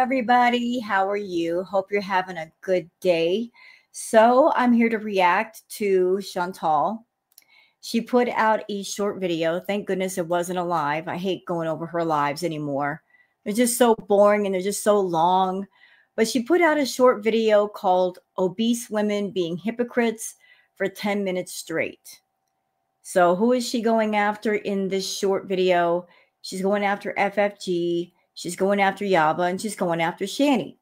everybody. How are you? Hope you're having a good day. So, I'm here to react to Chantal. She put out a short video. Thank goodness it wasn't a live. I hate going over her lives anymore. They're just so boring and they're just so long. But she put out a short video called Obese Women Being Hypocrites for 10 Minutes Straight. So, who is she going after in this short video? She's going after FFG. She's going after Yaba, and she's going after Shani.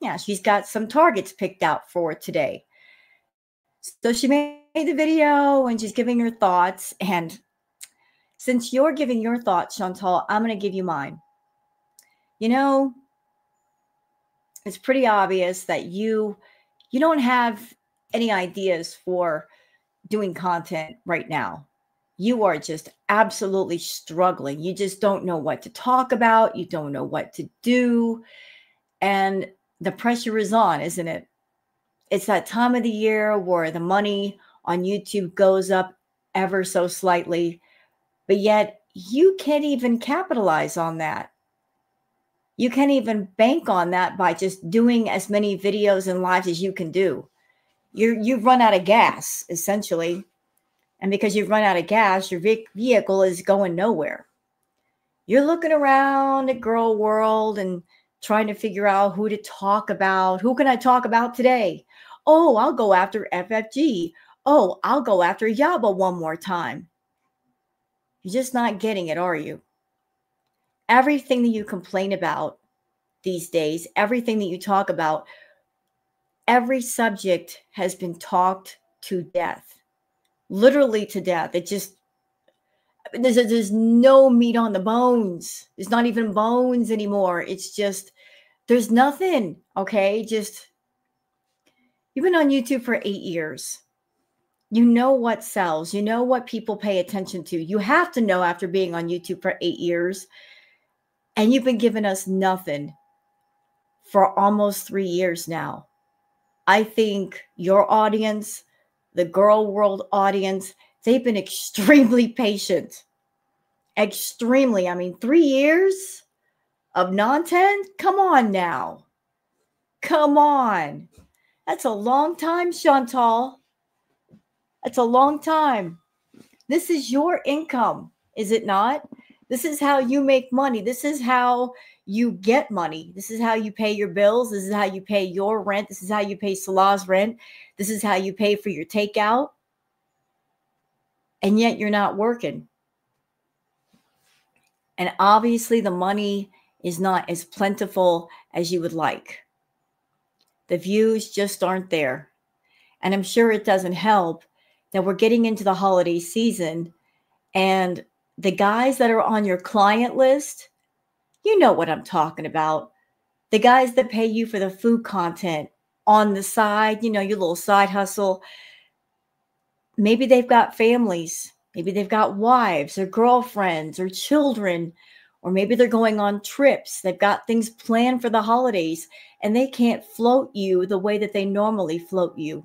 Yeah, she's got some targets picked out for today. So she made the video and she's giving her thoughts. And since you're giving your thoughts, Chantal, I'm going to give you mine. You know, it's pretty obvious that you don't have any ideas for doing content right now. You are just absolutely struggling. You just don't know what to talk about. You don't know what to do. And the pressure is on, isn't it? It's that time of the year where the money on YouTube goes up ever so slightly, but yet you can't even capitalize on that. You can't even bank on that by just doing as many videos and lives as you can do. You've run out of gas, essentially. And because you've run out of gas, your vehicle is going nowhere. You're looking around at Girl World and trying to figure out who to talk about. Who can I talk about today? Oh, I'll go after FFG. Oh, I'll go after Yaba one more time. You're just not getting it, are you? Everything that you complain about these days, everything that you talk about, every subject has been talked to death. Literally to death. It just, there's no meat on the bones. There's not even bones anymore. It's just, there's nothing. Okay. Just, you've been on YouTube for 8 years. You know what sells. You know what people pay attention to. You have to know after being on YouTube for 8 years. And you've been giving us nothing for almost 3 years now. I think your audience, the Girl World audience, they've been extremely patient. Extremely. I mean, 3 years of non-10? Come on now. Come on. That's a long time, Chantal. That's a long time. This is your income, is it not? This is how you make money. This is how you get money. This is how you pay your bills. This is how you pay your rent. This is how you pay Salah's rent. This is how you pay for your takeout. And yet you're not working. And obviously the money is not as plentiful as you would like. The views just aren't there. And I'm sure it doesn't help that we're getting into the holiday season and the guys that are on your client list, you know what I'm talking about. The guys that pay you for the food content on the side, you know, your little side hustle. Maybe they've got families. Maybe they've got wives or girlfriends or children, or maybe they're going on trips. They've got things planned for the holidays and they can't float you the way that they normally float you.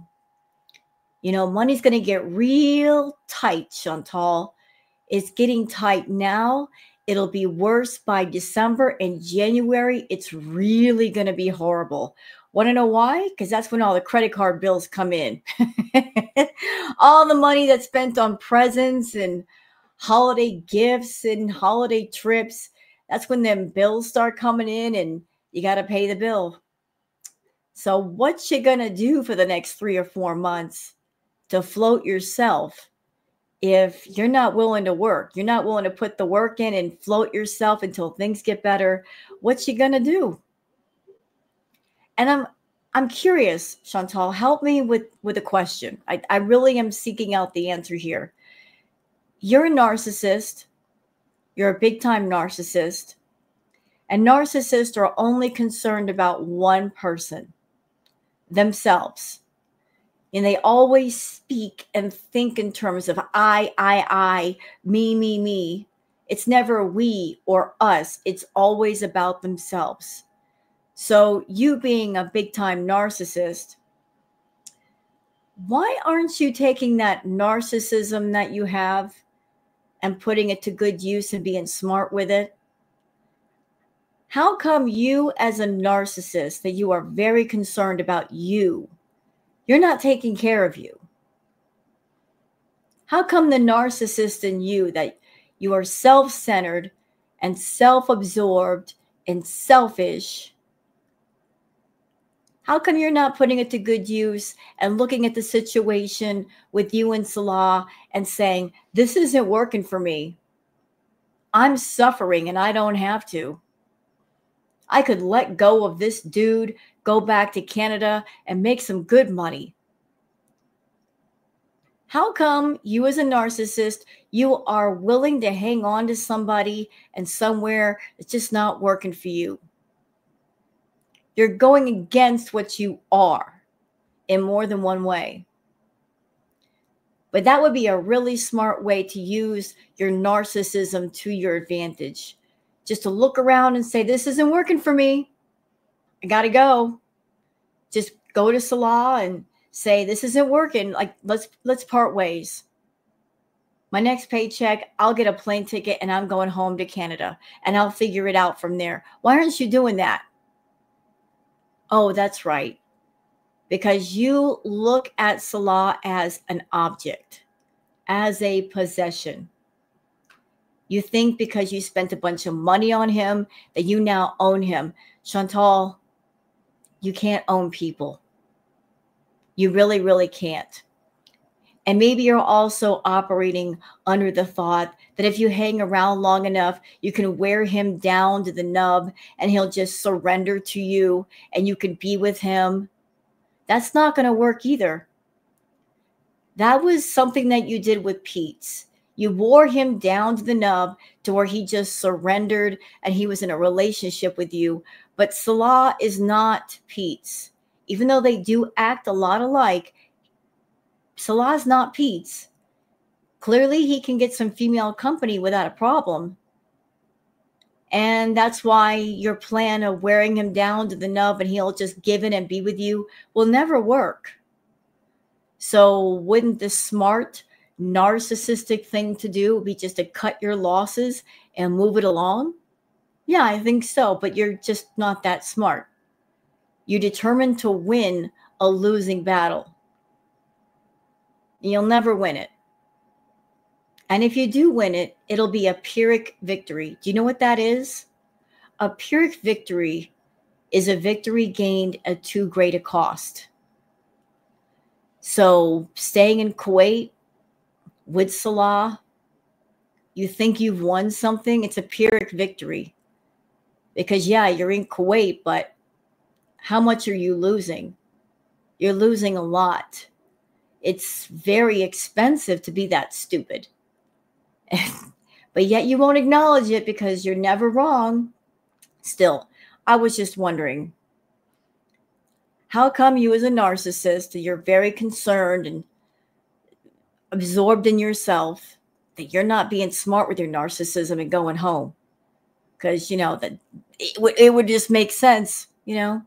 You know, money's going to get real tight, Chantal. It's getting tight now. It'll be worse by December and January. It's really going to be horrible. Want to know why? Because that's when all the credit card bills come in. All the money that's spent on presents and holiday gifts and holiday trips. That's when them bills start coming in and you got to pay the bill. So what you going to do for the next 3 or 4 months to float yourself if you're not willing to work? You're not willing to put the work in and float yourself until things get better. What you going to do? And I'm curious, Chantal, help me with a question. I really am seeking out the answer here. You're a narcissist. You're a big time narcissist. And narcissists are only concerned about one person, themselves. And they always speak and think in terms of I, me. It's never we or us. It's always about themselves. So you being a big time narcissist, why aren't you taking that narcissism that you have and putting it to good use and being smart with it? How come you, as a narcissist, that you are very concerned about you, you're not taking care of you? How come the narcissist in you, that you are self-centered and self-absorbed and selfish, how come you're not putting it to good use and looking at the situation with you and Salah and saying, this isn't working for me. I'm suffering and I don't have to. I could let go of this dude, go back to Canada and make some good money. How come you, as a narcissist, you are willing to hang on to somebody and somewhere it's just not working for you? You're going against what you are in more than one way. But that would be a really smart way to use your narcissism to your advantage. Just to look around and say, this isn't working for me. I got to go. Just go to Salah and say, this isn't working. Like, let's part ways. My next paycheck, I'll get a plane ticket and I'm going home to Canada and I'll figure it out from there. Why aren't you doing that? Oh, that's right. Because you look at Salah as an object, as a possession. You think because you spent a bunch of money on him that you now own him. Chantal, you can't own people. You really, really can't. And maybe you're also operating under the thought that if you hang around long enough, you can wear him down to the nub and he'll just surrender to you and you can be with him. That's not going to work either. That was something that you did with Pete's. You wore him down to the nub to where he just surrendered and he was in a relationship with you. But Salah is not Pete's. Even though they do act a lot alike, Salah's not Pete's. Clearly, he can get some female company without a problem. And that's why your plan of wearing him down to the nub and he'll just give in and be with you will never work. So wouldn't the smart, narcissistic thing to do be just to cut your losses and move it along? Yeah, I think so, but you're just not that smart. You're determined to win a losing battle. You'll never win it. And if you do win it, it'll be a Pyrrhic victory. Do you know what that is? A Pyrrhic victory is a victory gained at too great a cost. So staying in Kuwait with Salah, you think you've won something, it's a Pyrrhic victory. Because yeah, you're in Kuwait, but how much are you losing? You're losing a lot. It's very expensive to be that stupid. But yet you won't acknowledge it because you're never wrong. Still, I was just wondering, how come you, as a narcissist, you're very concerned and absorbed in yourself, that you're not being smart with your narcissism and going home? Because, you know, that it would just make sense, you know.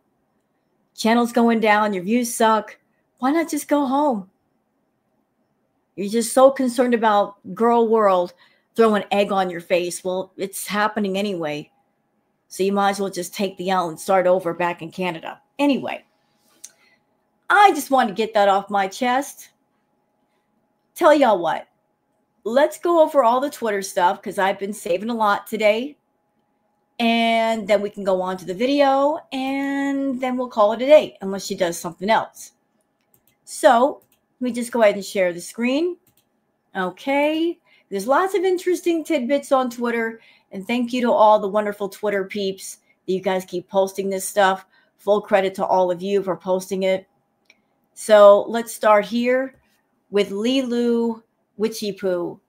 Channel's going down, your views suck. Why not just go home? You're just so concerned about girl world throwing egg on your face. Well, it's happening anyway. So you might as well just take the L and start over back in Canada. Anyway, I just wanted to get that off my chest. Tell y'all what. Let's go over all the Twitter stuff because I've been saving a lot today. And then we can go on to the video and then we'll call it a day unless she does something else. So let me just go ahead and share the screen. Okay. There's lots of interesting tidbits on Twitter. And thank you to all the wonderful Twitter peeps that you guys keep posting this stuff. Full credit to all of you for posting it. So let's start here with Lilu Witchy Poo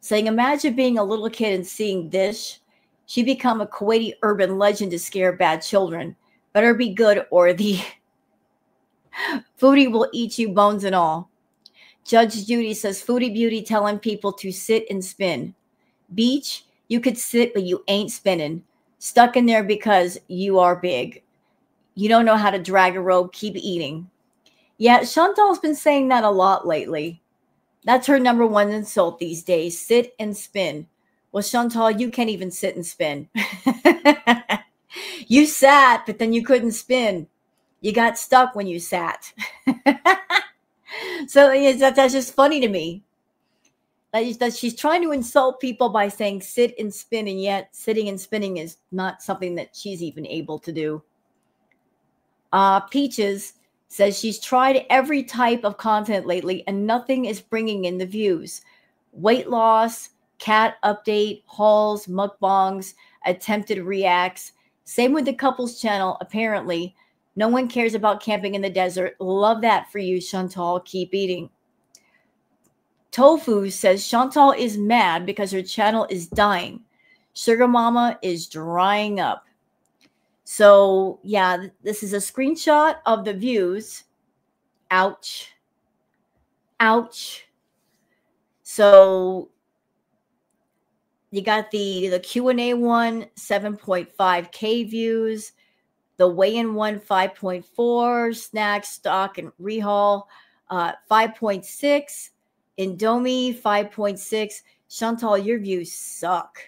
saying, imagine being a little kid and seeing this. She become a Kuwaiti urban legend to scare bad children. Better be good or the Foodie will eat you, bones and all. Judge Judy says, Foodie Beauty telling people to sit and spin. Beach, you could sit, but you ain't spinning. Stuck in there because you are big. You don't know how to drag a rope. Keep eating. Yeah, Chantal's been saying that a lot lately. That's her number one insult these days. Sit and spin. Well, Chantal, you can't even sit and spin. You sat, but then you couldn't spin. You got stuck when you sat. So that's just funny to me. That she's trying to insult people by saying sit and spin, and yet sitting and spinning is not something that she's even able to do. Peaches says she's tried every type of content lately and nothing is bringing in the views. Weight loss, cat update, hauls, mukbangs, attempted reacts. Same with the couples channel, apparently. No one cares about camping in the desert. Love that for you, Chantal. Keep eating. Tofu says Chantal is mad because her channel is dying. Sugar Mama is drying up. So, yeah, this is a screenshot of the views. Ouch. Ouch. So, you got the Q&A one, 7.5K views. The weigh-in one, 5.4. Snack, stock, and rehaul, 5.6. Indomie, 5.6. Chantal, your views suck.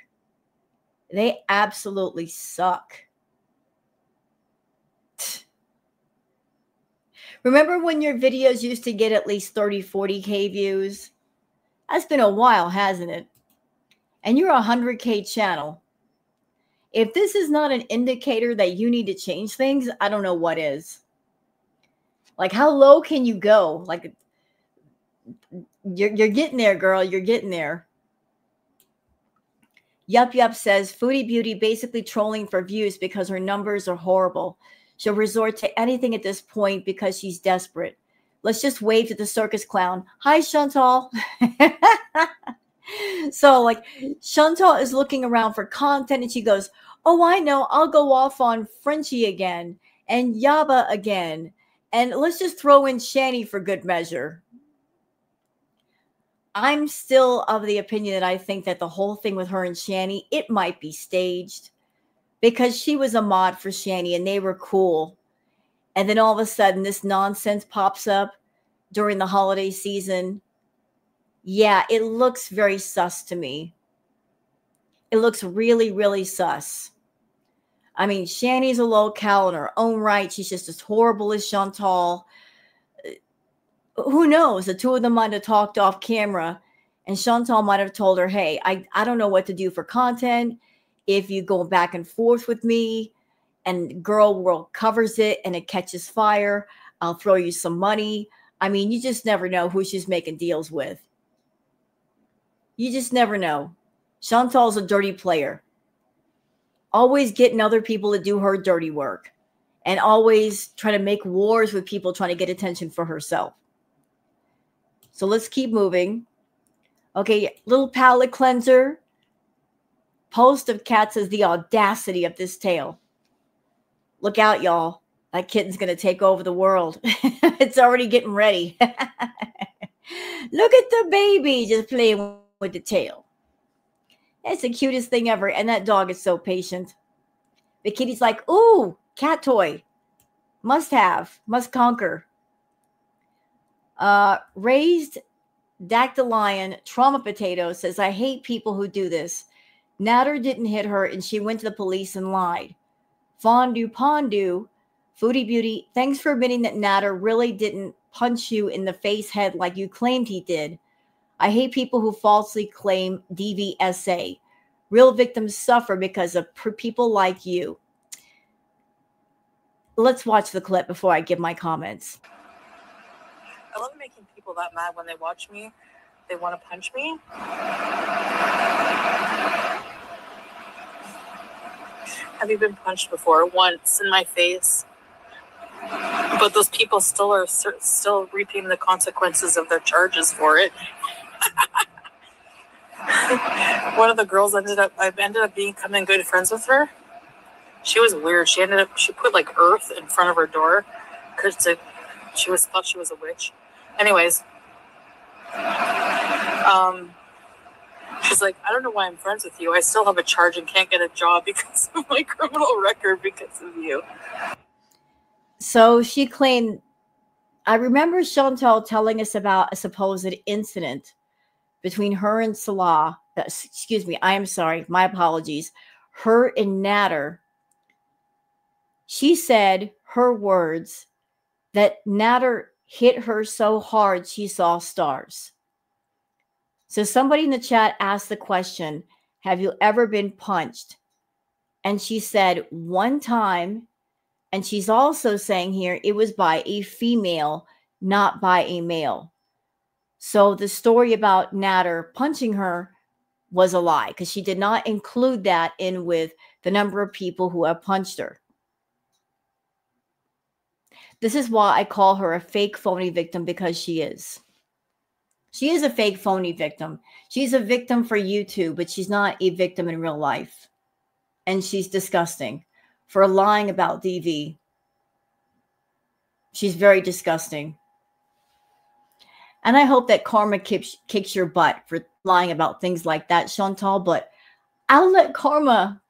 They absolutely suck. Remember when your videos used to get at least 30, 40K views? That's been a while, hasn't it? And you're a 100K channel. If this is not an indicator that you need to change things, I don't know what is. Like, how low can you go? Like, you're getting there, girl. You're getting there. Yup Yup says, Foodie Beauty basically trolling for views because her numbers are horrible. She'll resort to anything at this point because she's desperate. Let's just wave to the circus clown. Hi, Chantal. So, like, Chantal is looking around for content and she goes, oh, I know. I'll go off on Frenchie again and Yaba again. And let's just throw in Shani for good measure. I'm still of the opinion that I think that the whole thing with her and Shani, it might be staged because she was a mod for Shani and they were cool. And then all of a sudden this nonsense pops up during the holiday season. Yeah, it looks very sus to me. It looks really, really sus. I mean, Shani's a locale in her own right. She's just as horrible as Chantal. Who knows? The two of them might have talked off camera and Chantal might have told her, hey, I don't know what to do for content. If you go back and forth with me and Girl World covers it and it catches fire, I'll throw you some money. I mean, you just never know who she's making deals with. You just never know. Chantal's a dirty player. Always getting other people to do her dirty work and always trying to make wars with people trying to get attention for herself. So let's keep moving. Okay, little palate cleanser. Post of cat says the audacity of this tale. Look out, y'all. That kitten's going to take over the world. It's already getting ready. Look at the baby just playing with the tail. It's the cutest thing ever. And that dog is so patient. The kitty's like, ooh, cat toy. Must have. Must conquer. Raised Dactylion Trauma Potato says, I hate people who do this. Natter didn't hit her and she went to the police and lied. Fondue Pondu, Foodie Beauty, thanks for admitting that Natter really didn't punch you in the face head like you claimed he did. I hate people who falsely claim DVSA. Real victims suffer because of people like you. Let's watch the clip before I give my comments. I love making people that mad when they watch me. They want to punch me. Have you been punched before? Once in my face. But those people still are still reaping the consequences of their charges for it. One of the girls I ended up becoming good friends with her. She was weird. She put like earth in front of her door because she thought she was a witch. Anyways, she's like, I don't know why I'm friends with you. I still have a charge and can't get a job because of my criminal record because of you. So she claimed, I remember Chantal telling us about a supposed incident between her and Salah. Excuse me, I am sorry. My apologies. Her and Natter. She said her words that Natter hit her so hard she saw stars. So somebody in the chat asked the question, have you ever been punched? And she said one time. And she's also saying here it was by a female, not by a male. So the story about Natter punching her was a lie because she did not include that in with the number of people who have punched her. This is why I call her a fake phony victim, because she is. She is a fake phony victim. She's a victim for YouTube, but she's not a victim in real life. And she's disgusting for lying about DV. She's very disgusting. And I hope that karma kicks your butt for lying about things like that, Chantal, but I'll let karma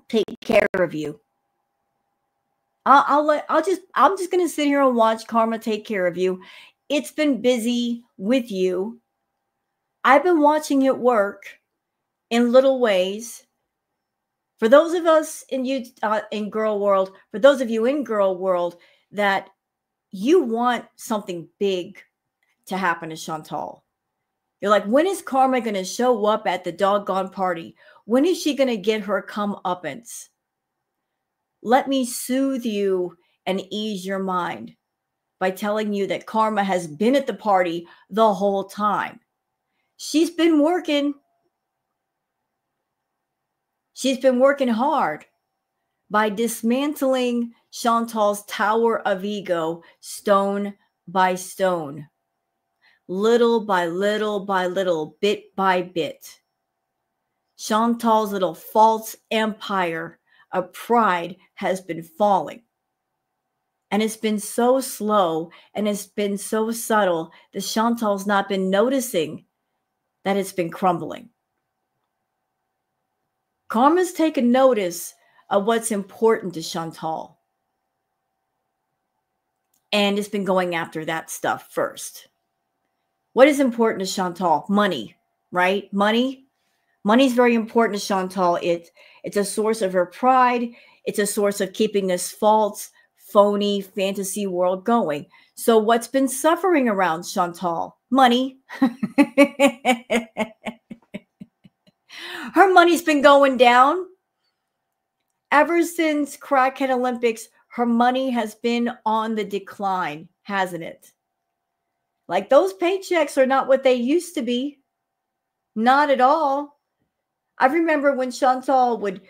take care of you. I'm just going to sit here and watch karma take care of you. It's been busy with you. I've been watching it work in little ways. For those of us in Girl World, for those of you in Girl World that you want something big to happen to Chantal. You're like, when is karma going to show up at the doggone party? When is she going to get her comeuppance? Let me soothe you and ease your mind by telling you that karma has been at the party the whole time. She's been working. She's been working hard by dismantling Chantal's tower of ego stone by stone. Little by little by little, bit by bit. Chantal's little false empire of pride has been falling. And it's been so slow and it's been so subtle that Chantal's not been noticing that it's been crumbling. Karma's taken notice of what's important to Chantal. And it's been going after that stuff first. What is important to Chantal? Money, right? Money. Money is very important to Chantal. It's a source of her pride. It's a source of keeping this false, phony fantasy world going. So what's been suffering around Chantal? Money. Her money's been going down. Ever since Crackhead Olympics, her money has been on the decline, hasn't it? Like, those paychecks are not what they used to be. Not at all. I remember when Chantal would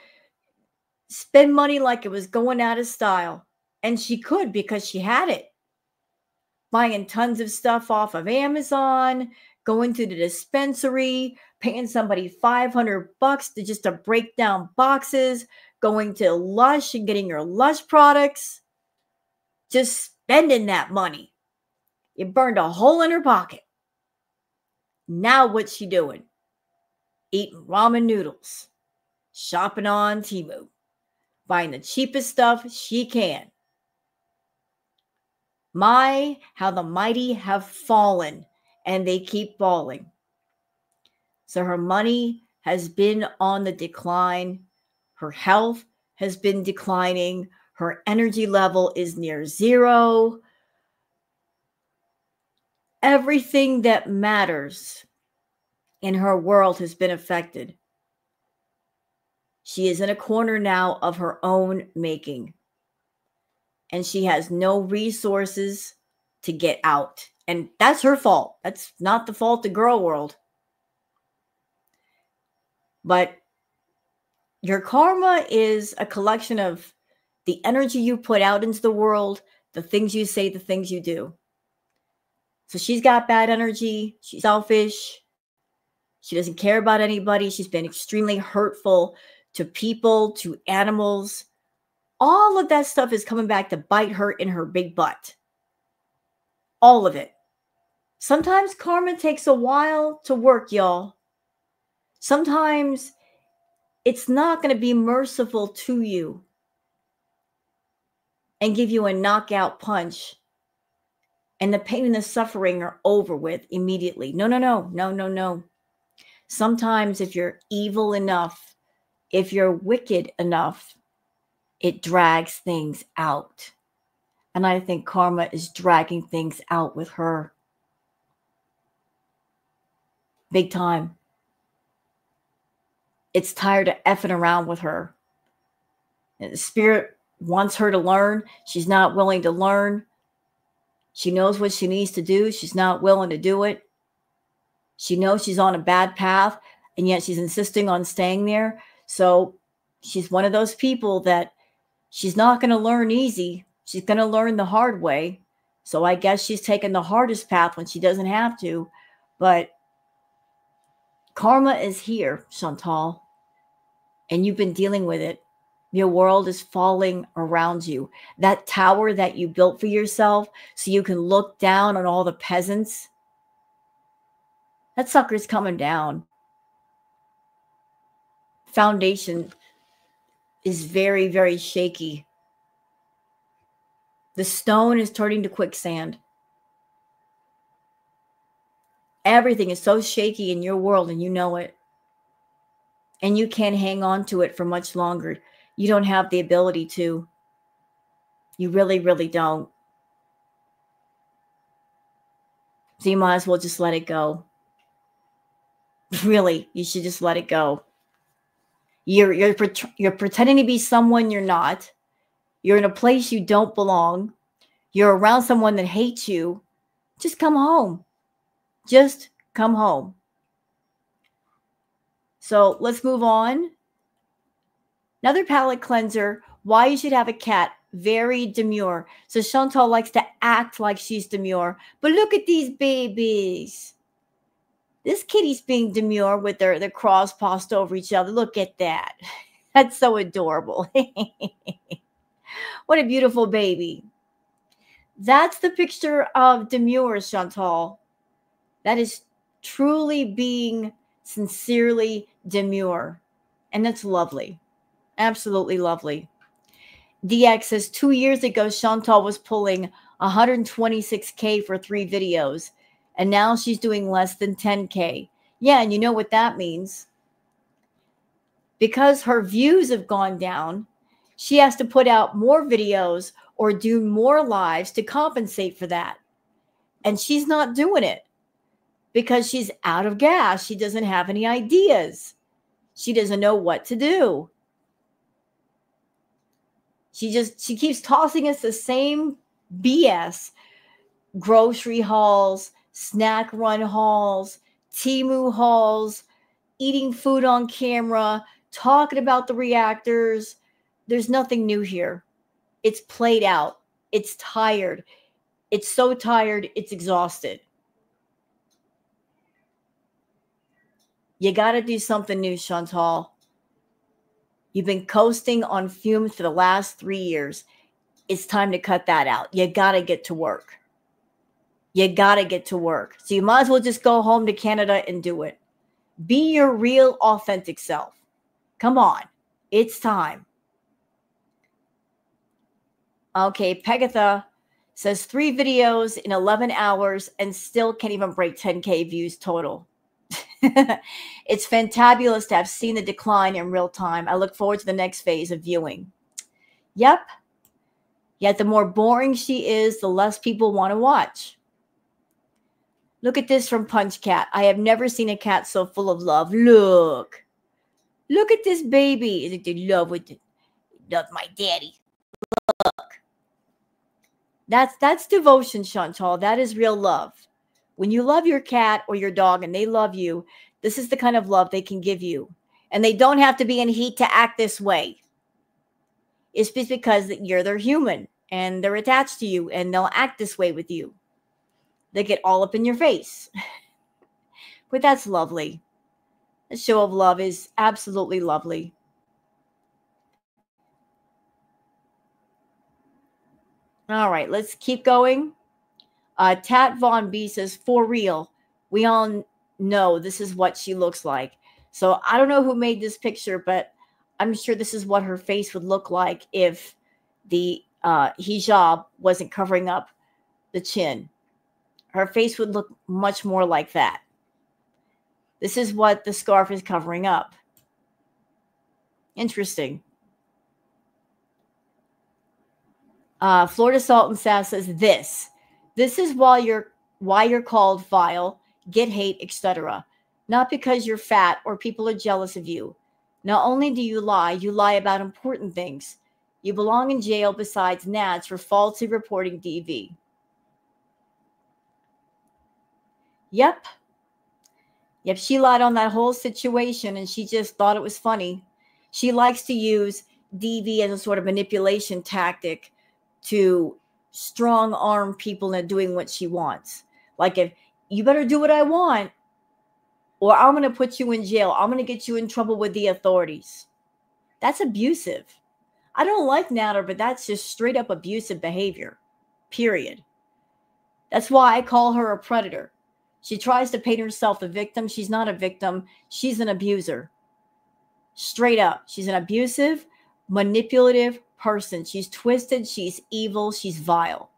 spend money like it was going out of style. And she could, because she had it. Buying tons of stuff off of Amazon, going to the dispensary, paying somebody $500 to break down boxes, going to Lush and getting your Lush products. Just spending that money. It burned a hole in her pocket. Now what's she doing? Eating ramen noodles, shopping on Temu, buying the cheapest stuff she can. My, how the mighty have fallen, and they keep falling. So her money has been on the decline. Her health has been declining. Her energy level is near zero. Everything that matters in her world has been affected. She is in a corner now of her own making. And she has no resources to get out. And that's her fault. That's not the fault of Girl World. But your karma is a collection of the energy you put out into the world, the things you say, the things you do. So she's got bad energy. She's selfish. She doesn't care about anybody. She's been extremely hurtful to people, to animals. All of that stuff is coming back to bite her in her big butt. All of it. Sometimes karma takes a while to work, y'all. Sometimes it's not going to be merciful to you and give you a knockout punch, and the pain and the suffering are over with immediately. No. Sometimes if you're evil enough, if you're wicked enough, it drags things out. And I think karma is dragging things out with her. Big time. It's tired of effing around with her. And the spirit wants her to learn. She's not willing to learn. She knows what she needs to do. She's not willing to do it. She knows she's on a bad path, and yet she's insisting on staying there. So she's one of those people that she's not going to learn easy. She's going to learn the hard way. So I guess she's taken the hardest path when she doesn't have to. But karma is here, Chantal, and you've been dealing with it. Your world is falling around you. That tower that you built for yourself so you can look down on all the peasants, that sucker's coming down. Foundation is very, very shaky. The stone is turning to quicksand. Everything is so shaky in your world, and you know it. And you can't hang on to it for much longer. You don't have the ability to. You really, really don't. So you might as well just let it go. Really, you should just let it go. You're pretending to be someone you're not. You're in a place you don't belong. You're around someone that hates you. Just come home. Just come home. So let's move on. Another palate cleanser. Why you should have a cat. Very demure. So Chantal likes to act like she's demure. But look at these babies. This kitty's being demure with their cross passed over each other. Look at that. That's so adorable. What a beautiful baby. That's the picture of demure, Chantal. That is truly being sincerely demure. And that's lovely. Absolutely lovely. DX says 2 years ago, Chantal was pulling 126K for 3 videos. And now she's doing less than 10K. Yeah, and you know what that means. Because her views have gone down, she has to put out more videos or do more lives to compensate for that. And she's not doing it because she's out of gas. She doesn't have any ideas. She doesn't know what to do. She keeps tossing us the same BS. Grocery hauls, snack run hauls, Temu hauls, eating food on camera, talking about the reactors. There's nothing new here. It's played out. It's tired. It's so tired, it's exhausted. You got to do something new, Chantal. You've been coasting on fumes for the last 3 years. It's time to cut that out. You got to get to work. You got to get to work. So you might as well just go home to Canada and do it. Be your real, authentic self. Come on. It's time. Okay, Pegatha says 3 videos in 11 hours and still can't even break 10K views total. It's fantabulous to have seen the decline in real time. I look forward to the next phase of viewing. Yep. Yet the more boring she is, the less people want to watch. Look at this from Punch Cat. I have never seen a cat so full of love. Look. Look at this baby. Is it the love with the love my daddy? Look. That's devotion, Chantal. That is real love. When you love your cat or your dog and they love you, this is the kind of love they can give you. And they don't have to be in heat to act this way. It's just because you're their human and they're attached to you and they'll act this way with you. They get all up in your face. But that's lovely. A show of love is absolutely lovely. All right, let's keep going. Tat Von B says, for real, we all know this is what she looks like. So I don't know who made this picture, but I'm sure this is what her face would look like if the hijab wasn't covering up the chin. Her face would look much more like that. This is what the scarf is covering up. Interesting. Florida Salt and Sass says this is why you're called vile, get hate, etc. Not because you're fat or people are jealous of you. Not only do you lie about important things. You belong in jail besides Nats for falsely reporting DV. Yep. Yep, she lied on that whole situation and she just thought it was funny. She likes to use DV as a sort of manipulation tactic to strong arm people into doing what she wants. Like, if you better do what I want, or I'm going to put you in jail, I'm going to get you in trouble with the authorities. That's abusive. I don't like Natter, but that's just straight up abusive behavior. Period. That's why I call her a predator. She tries to paint herself a victim. She's not a victim. She's an abuser. Straight up. She's an abusive, manipulative person. She's twisted. She's evil. She's vile.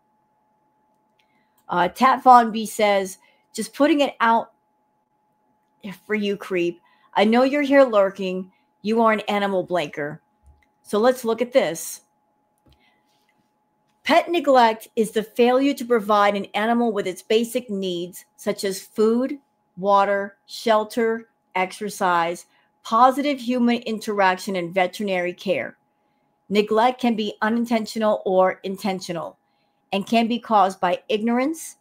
Tat Von B says, just putting it out for you, creep. I know you're here lurking. You are an animal blanker. So let's look at this. Pet neglect is the failure to provide an animal with its basic needs, such as food, water, shelter, exercise, positive human interaction, and veterinary care. Neglect can be unintentional or intentional and can be caused by ignorance,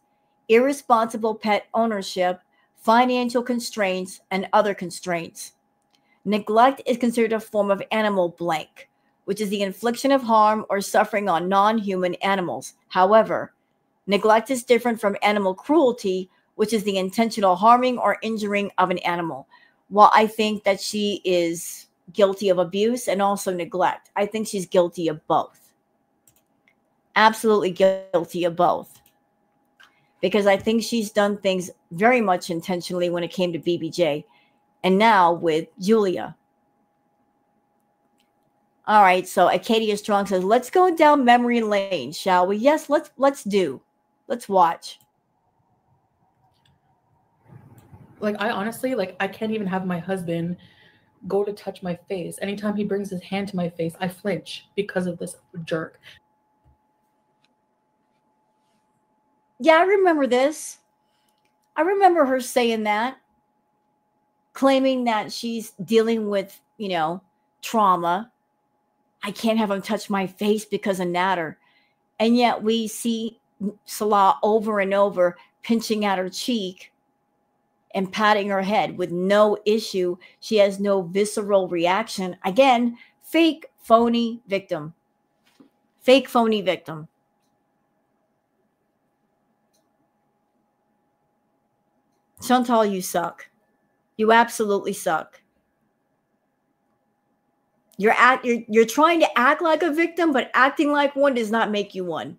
irresponsible pet ownership, financial constraints, and other constraints. Neglect is considered a form of animal blank, which is the infliction of harm or suffering on non-human animals. However, neglect is different from animal cruelty, which is the intentional harming or injuring of an animal. While I think that she is guilty of abuse and also neglect, I think she's guilty of both. Absolutely guilty of both. Because I think she's done things very much intentionally when it came to BBJ. And now with Julia. All right, so Acadia Strong says, let's go down memory lane, shall we? Yes, let's do. Let's watch. Like, I honestly, like, I can't even have my husband go to touch my face. Anytime he brings his hand to my face, I flinch because of this jerk. Yeah, I remember this. I remember her saying that, claiming that she's dealing with, trauma. I can't have him touch my face because of Natter. And yet we see Salah over and over pinching at her cheek and patting her head with no issue. She has no visceral reaction. Again, fake, phony victim. Fake, phony victim. Chantal, you suck. You absolutely suck. You're trying to act like a victim, but acting like one does not make you one.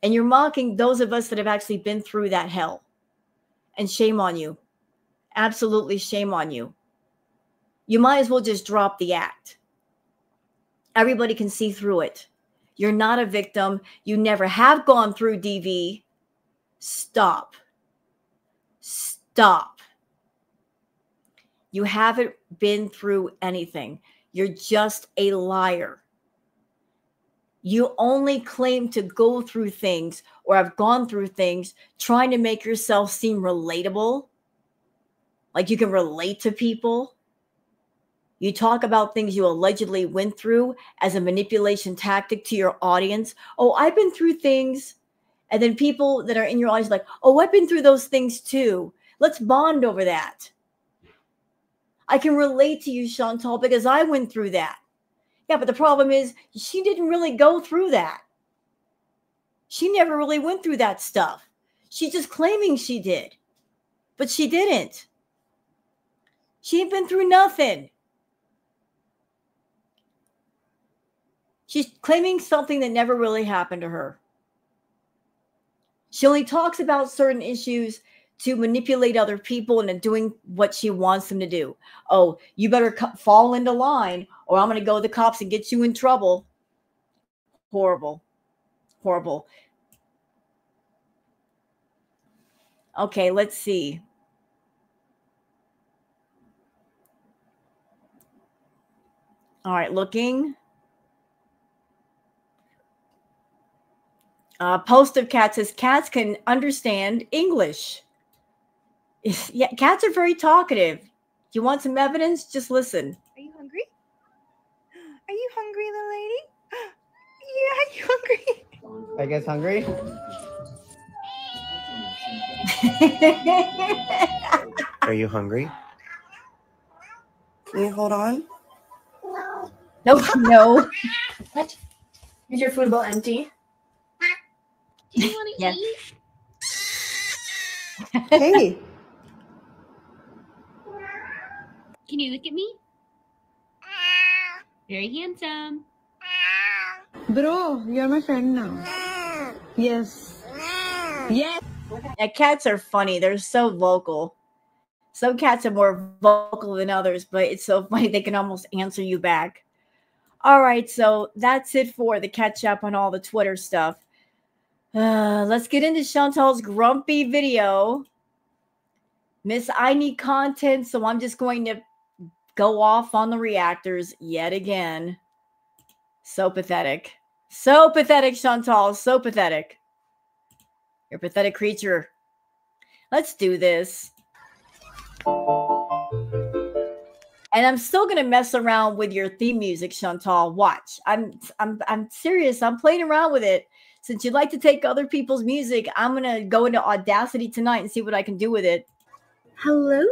And you're mocking those of us that have actually been through that hell. And shame on you. Absolutely shame on you. You might as well just drop the act. Everybody can see through it. You're not a victim. You never have gone through DV. Stop. Stop. You haven't been through anything. You're just a liar. You only claim to go through things or have gone through things trying to make yourself seem relatable. Like you can relate to people. You talk about things you allegedly went through as a manipulation tactic to your audience. Oh, I've been through things. And then people that are in your audience are like, oh, I've been through those things too. Let's bond over that. I can relate to you, Chantal, because I went through that. Yeah, but the problem is she didn't really go through that. She never really went through that stuff. She's just claiming she did. But she didn't. She ain't been through nothing. She's claiming something that never really happened to her. She only talks about certain issues to manipulate other people into doing what she wants them to do. Oh, you better fall into line or I'm going to go to the cops and get you in trouble. Horrible. Horrible. Okay, let's see. All right, looking. Post of Cat says cats can understand English. Yeah, cats are very talkative. You want some evidence? Just listen. Are you hungry? Are you hungry, little lady? Yeah, you hungry? Are you guys hungry? Are you hungry? Can you hold on? Nope, no. What? Is your food bowl empty? Do you want to Yeah. eat? Hey. Can you look at me? Very handsome. Bro, you're my friend now. Yes. Yes. Yeah, cats are funny. They're so vocal. Some cats are more vocal than others, but it's so funny they can almost answer you back. All right, so that's it for the catch up on all the Twitter stuff. Let's get into Chantal's grumpy video. Miss, I need content, so I'm just going to go off on the reactors yet again. So pathetic. So pathetic, Chantal. So pathetic. You're a pathetic creature. Let's do this. And I'm still gonna mess around with your theme music, Chantal. Watch. I'm serious. I'm playing around with it. Since you like to take other people's music, I'm gonna go into Audacity tonight and see what I can do with it. Hello,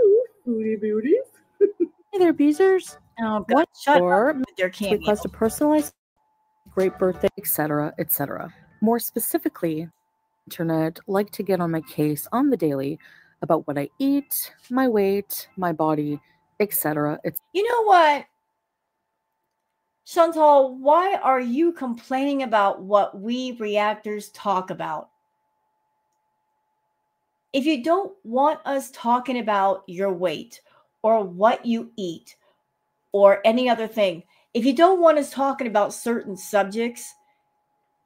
foodie beauties. Hey there, Beezers. Oh God! What Shut for? up with your cameo. Request a personalized, great birthday, etc., etc. More specifically, internet like to get on my case on the daily about what I eat, my weight, my body, etc. You know what, Chantal? Why are you complaining about what we reactors talk about? If you don't want us talking about your weight or what you eat or any other thing, if you don't want us talking about certain subjects,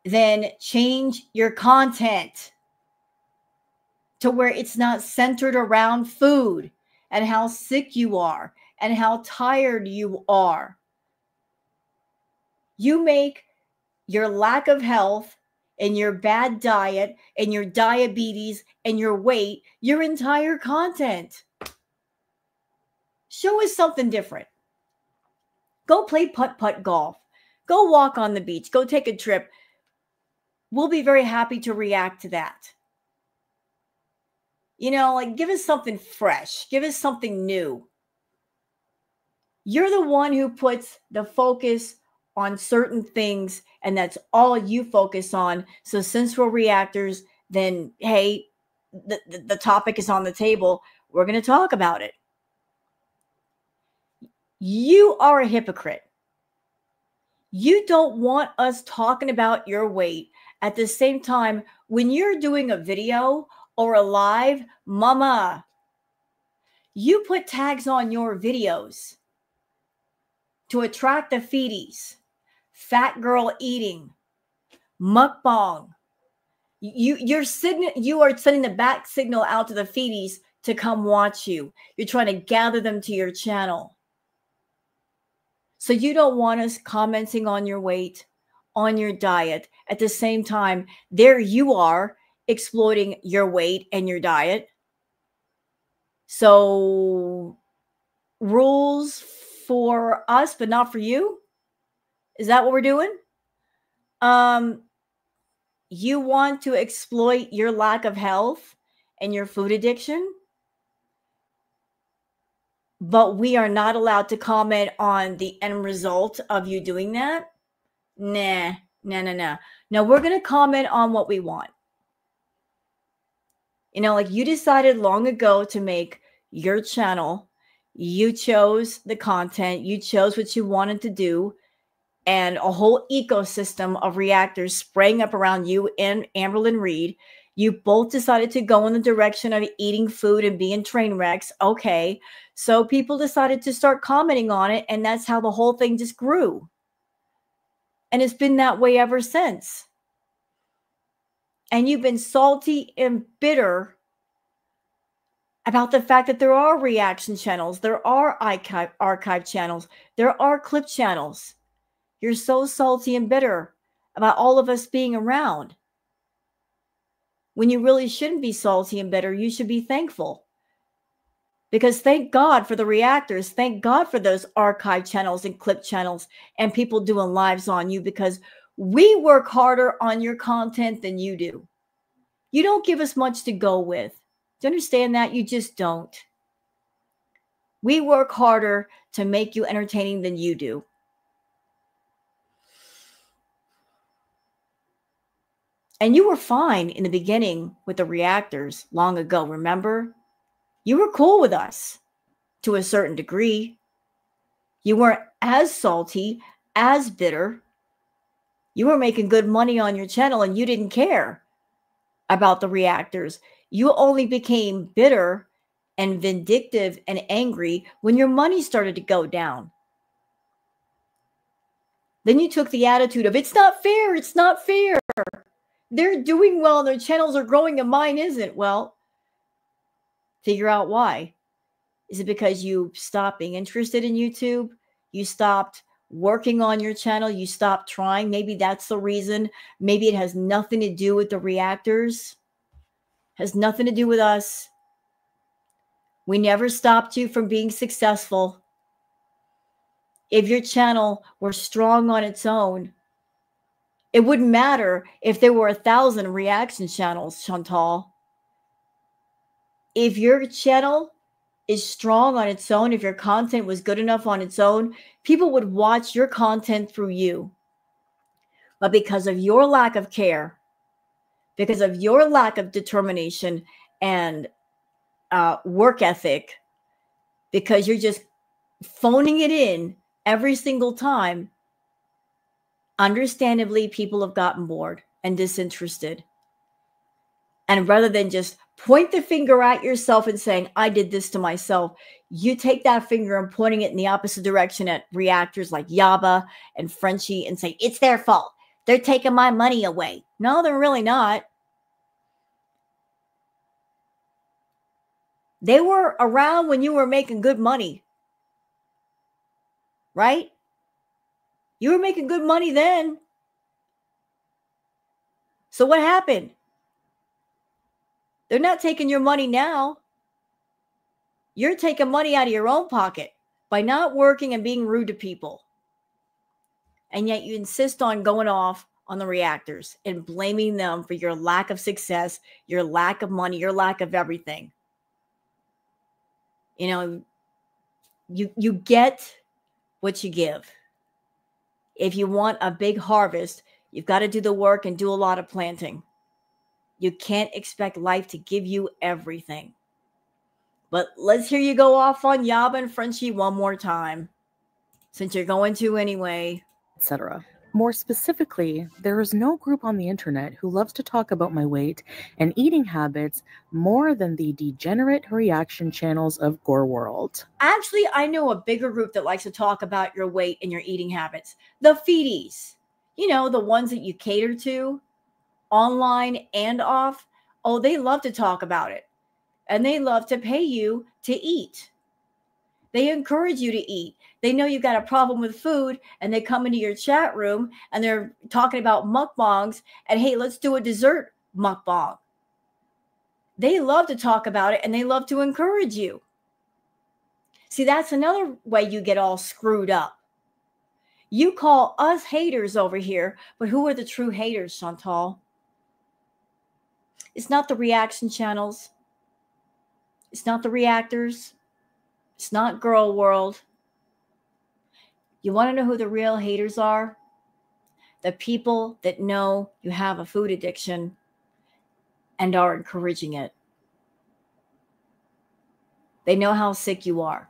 then change your content to where it's not centered around food and how sick you are and how tired you are. You make your lack of health and your bad diet and your diabetes and your weight your entire content. Show us something different. Go play putt-putt golf. Go walk on the beach. Go take a trip. We'll be very happy to react to that. You know, like give us something fresh. Give us something new. You're the one who puts the focus on certain things, and that's all you focus on. So since we're reactors, then, hey, the topic is on the table. We're going to talk about it. You are a hypocrite. You don't want us talking about your weight at the same time when you're doing a video or a live. Mama, you put tags on your videos to attract the feeties. Fat girl eating, mukbang. You are sending the back signal out to the feeties to come watch you. You're trying to gather them to your channel. So you don't want us commenting on your weight, on your diet. At the same time, there you are exploiting your weight and your diet. So rules for us, but not for you? Is that what we're doing? You want to exploit your lack of health and your food addiction, but we are not allowed to comment on the end result of you doing that? Nah. No, we're going to comment on what we want. You know, like you decided long ago to make your channel. You chose the content. You chose what you wanted to do. And a whole ecosystem of reactors sprang up around you and Amberlyn Reed. You both decided to go in the direction of eating food and being train wrecks. Okay. So people decided to start commenting on it. And that's how the whole thing just grew. And it's been that way ever since. And you've been salty and bitter about the fact that there are reaction channels. There are archive channels. There are clip channels. You're so salty and bitter about all of us being around. when you really shouldn't be salty and bitter. You should be thankful. Because thank God for the reactors. Thank God for those archive channels and clip channels and people doing lives on you, because we work harder on your content than you do. You don't give us much to go with. Do you understand that? You just don't. We work harder to make you entertaining than you do. And you were fine in the beginning with the reactors long ago, remember? You were cool with us to a certain degree. You weren't as salty, as bitter. You were making good money on your channel and you didn't care about the reactors. You only became bitter and vindictive and angry when your money started to go down. Then you took the attitude of, it's not fair, it's not fair. They're doing well and their channels are growing and mine isn't. Well, figure out why. Is it because you stopped being interested in YouTube? You stopped working on your channel? You stopped trying? Maybe that's the reason. Maybe it has nothing to do with the reactors. Has nothing to do with us. We never stopped you from being successful. If your channel were strong on its own, it wouldn't matter if there were 1,000 reaction channels, Chantal. If your channel is strong on its own, if your content was good enough on its own, people would watch your content through you. But because of your lack of care, because of your lack of determination and work ethic, because you're just phoning it in every single time, understandably, people have gotten bored and disinterested. And rather than just point the finger at yourself and saying, I did this to myself, you take that finger and pointing it in the opposite direction at reactors like Yaba and Frenchie and say, it's their fault. They're taking my money away. No, they're really not. They were around when you were making good money, right? You were making good money then. So what happened? They're not taking your money now. You're taking money out of your own pocket by not working and being rude to people. And yet you insist on going off on the reactors and blaming them for your lack of success, your lack of money, your lack of everything. You know, you get what you give. If you want a big harvest, you've got to do the work and do a lot of planting. You can't expect life to give you everything. But let's hear you go off on Yaba and Frenchie one more time, since you're going to anyway. Etc. More specifically, there is no group on the internet who loves to talk about my weight and eating habits more than the degenerate reaction channels of Gorl. Actually, I know a bigger group that likes to talk about your weight and your eating habits. The feedies. You know, the ones that you cater to, online and off. Oh, they love to talk about it. And they love to pay you to eat. They encourage you to eat. They know you've got a problem with food, and they come into your chat room and they're talking about mukbangs and, hey, let's do a dessert mukbang. They love to talk about it and they love to encourage you. See, that's another way you get all screwed up. You call us haters over here, but who are the true haters, Chantal? It's not the reaction channels. It's not the reactors. It's not Girl World. You want to know who the real haters are? The people that know you have a food addiction and are encouraging it. They know how sick you are.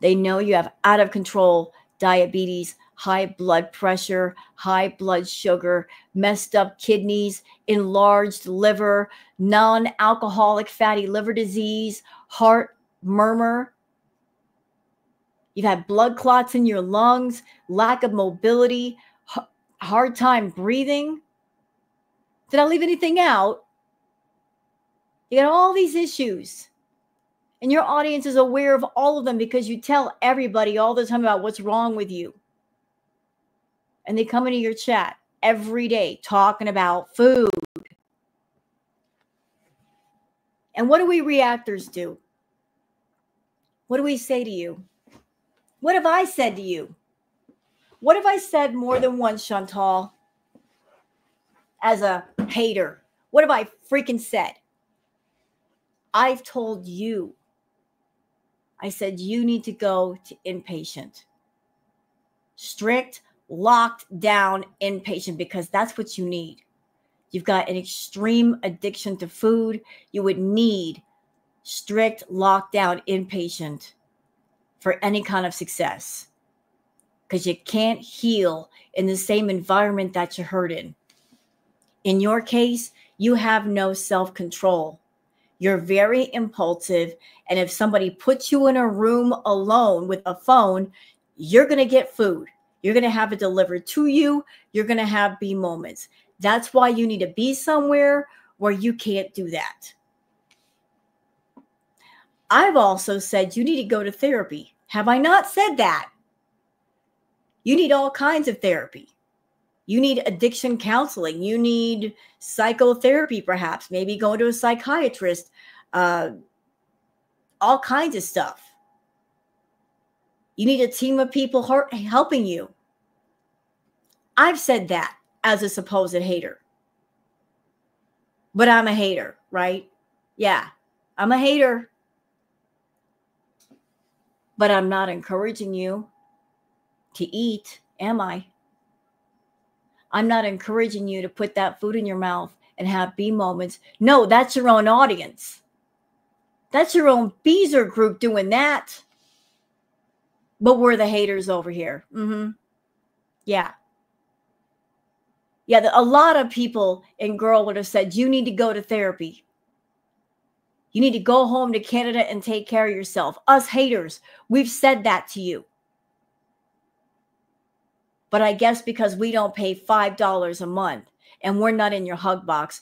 They know you have out of control diabetes, high blood pressure, high blood sugar, messed up kidneys, enlarged liver, non-alcoholic fatty liver disease, heart murmur. You've had blood clots in your lungs, lack of mobility, hard time breathing. Did I leave anything out? You got all these issues. And your audience is aware of all of them because you tell everybody all the time about what's wrong with you. And they come into your chat every day talking about food. And what do we reactors do? What do we say to you? What have I said to you? What have I said more than once, Chantal, as a hater? What have I freaking said? I've told you. I said, you need to go to inpatient. Strict, locked down inpatient, because that's what you need. You've got an extreme addiction to food. You would need strict, lockdown inpatient for any kind of success, because you can't heal in the same environment that you're hurt in. In your case, you have no self-control. You're very impulsive. And if somebody puts you in a room alone with a phone, you're going to get food. You're going to have it delivered to you. You're going to have B moments. That's why you need to be somewhere where you can't do that. I've also said you need to go to therapy. Have I not said that? You need all kinds of therapy. You need addiction counseling. You need psychotherapy, perhaps. Maybe going to a psychiatrist. All kinds of stuff. You need a team of people helping you. I've said that as a supposed hater. But I'm a hater, right? Yeah, I'm a hater. But I'm not encouraging you to eat, am I? I'm not encouraging you to put that food in your mouth and have B moments. No, that's your own audience. That's your own Beezer group doing that. But we're the haters over here. Yeah. Yeah, a lot of people in Gorl would have said, you need to go to therapy. You need to go home to Canada and take care of yourself. Us haters, we've said that to you. But I guess because we don't pay $5 a month and we're not in your hug box,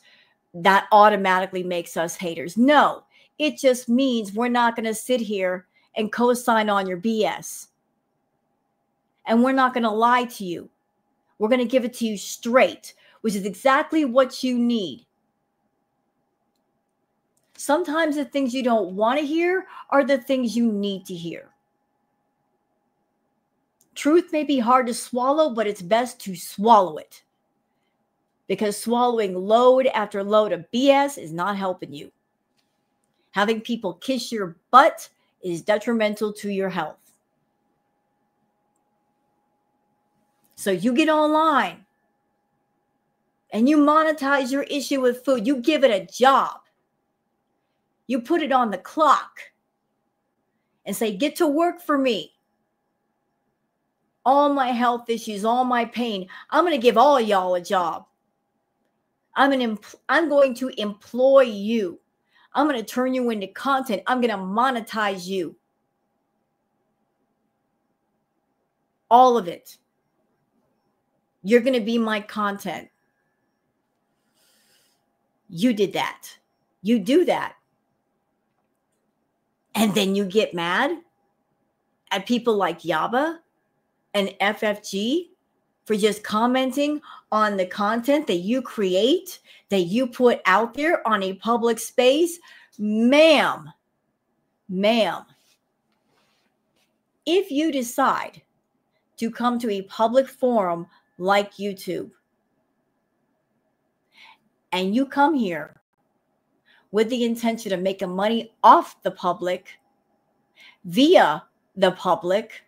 that automatically makes us haters. No, it just means we're not going to sit here and co-sign on your BS. And we're not going to lie to you. We're going to give it to you straight, which is exactly what you need. Sometimes the things you don't want to hear are the things you need to hear. Truth may be hard to swallow, but it's best to swallow it. Because swallowing load after load of BS is not helping you. Having people kiss your butt is detrimental to your health. So you get online and you monetize your issue with food. You give it a job. You put it on the clock and say, get to work for me. All my health issues, all my pain, I'm going to give all y'all a job. I'm going to employ you. I'm going to turn you into content. I'm going to monetize you. All of it. You're going to be my content. You did that. You do that. And then you get mad at people like Yaba and FFG for just commenting on the content that you create, that you put out there on a public space. Ma'am, if you decide to come to a public forum like YouTube, and you come here with the intention of making money off the public, via the public,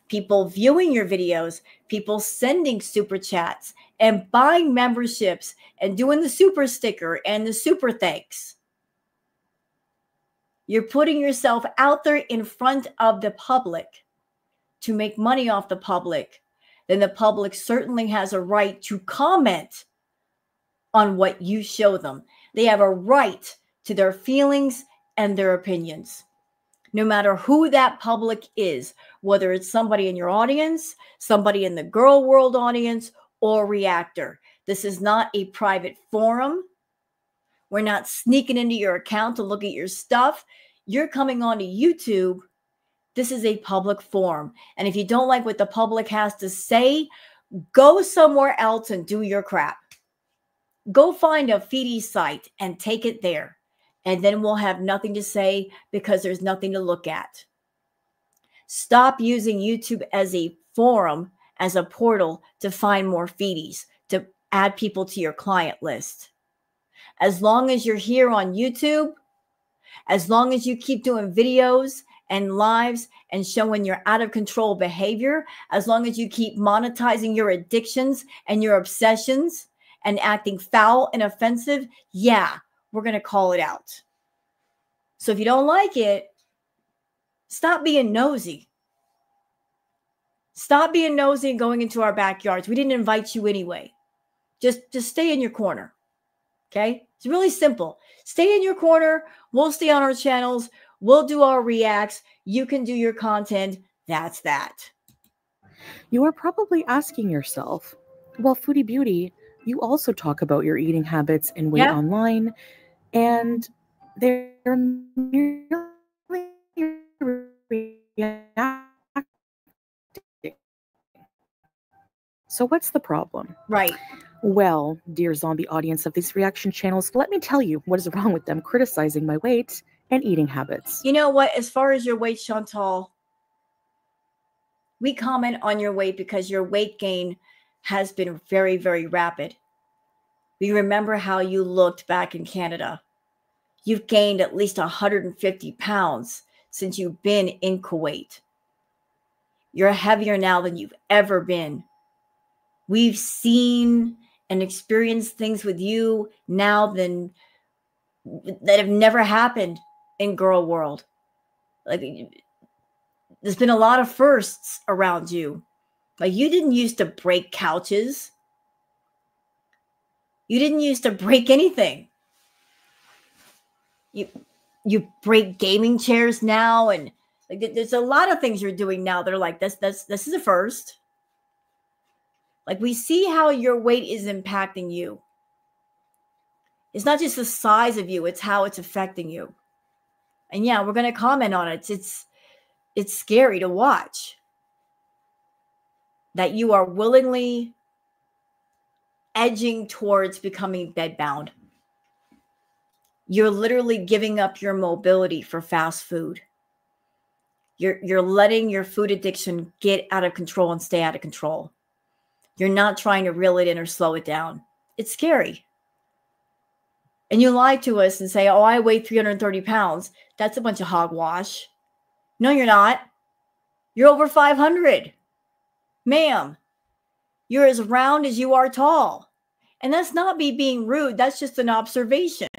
people viewing your videos, people sending super chats and buying memberships and doing the super sticker and the super thanks. You're putting yourself out there in front of the public to make money off the public. Then the public certainly has a right to comment on what you show them. They have a right to their feelings and their opinions. No matter who that public is, whether it's somebody in your audience, somebody in the Gorl World audience, or reactor. This is not a private forum. We're not sneaking into your account to look at your stuff. You're coming onto YouTube. This is a public forum. And if you don't like what the public has to say, go somewhere else and do your crap. Go find a feedy site and take it there. and then we'll have nothing to say because there's nothing to look at. Stop using YouTube as a forum, as a portal to find more feedies, to add people to your client list. As long as you're here on YouTube, as long as you keep doing videos and lives and showing your out of control behavior, as long as you keep monetizing your addictions and your obsessions and acting foul and offensive, yeah, we're going to call it out. So if you don't like it, stop being nosy. Stop being nosy and going into our backyards. We didn't invite you anyway. Just stay in your corner. Okay? It's really simple. Stay in your corner. We'll stay on our channels. We'll do our reacts. You can do your content. That's that. You are probably asking yourself, well, Foodie Beauty, you also talk about your eating habits and weight online, and they're merely reacting. So what's the problem? Right. Well, dear zombie audience of these reaction channels, let me tell you what is wrong with them criticizing my weight and eating habits. You know what? As far as your weight, Chantal, we comment on your weight because your weight gain has been very, very rapid. We remember how you looked back in Canada. You've gained at least 150 pounds since you've been in Kuwait. You're heavier now than you've ever been. We've seen and experienced things with you now that have never happened in girl world. Like, there's been a lot of firsts around you. Like, you didn't used to break couches. You didn't used to break anything. You break gaming chairs now, and like there's a lot of things you're doing now that are like this is a first. Like, we see how your weight is impacting you. It's not just the size of you, it's how it's affecting you. And yeah, we're going to comment on it. It's scary to watch that you are willingly edging towards becoming bedbound. You're literally giving up your mobility for fast food. You're letting your food addiction get out of control and stay out of control. You're not trying to reel it in or slow it down. It's scary. And you lie to us and say, oh, I weigh 330 pounds. That's a bunch of hogwash. No, you're not. You're over 500. Ma'am, you're as round as you are tall. And that's not me being rude. That's just an observation.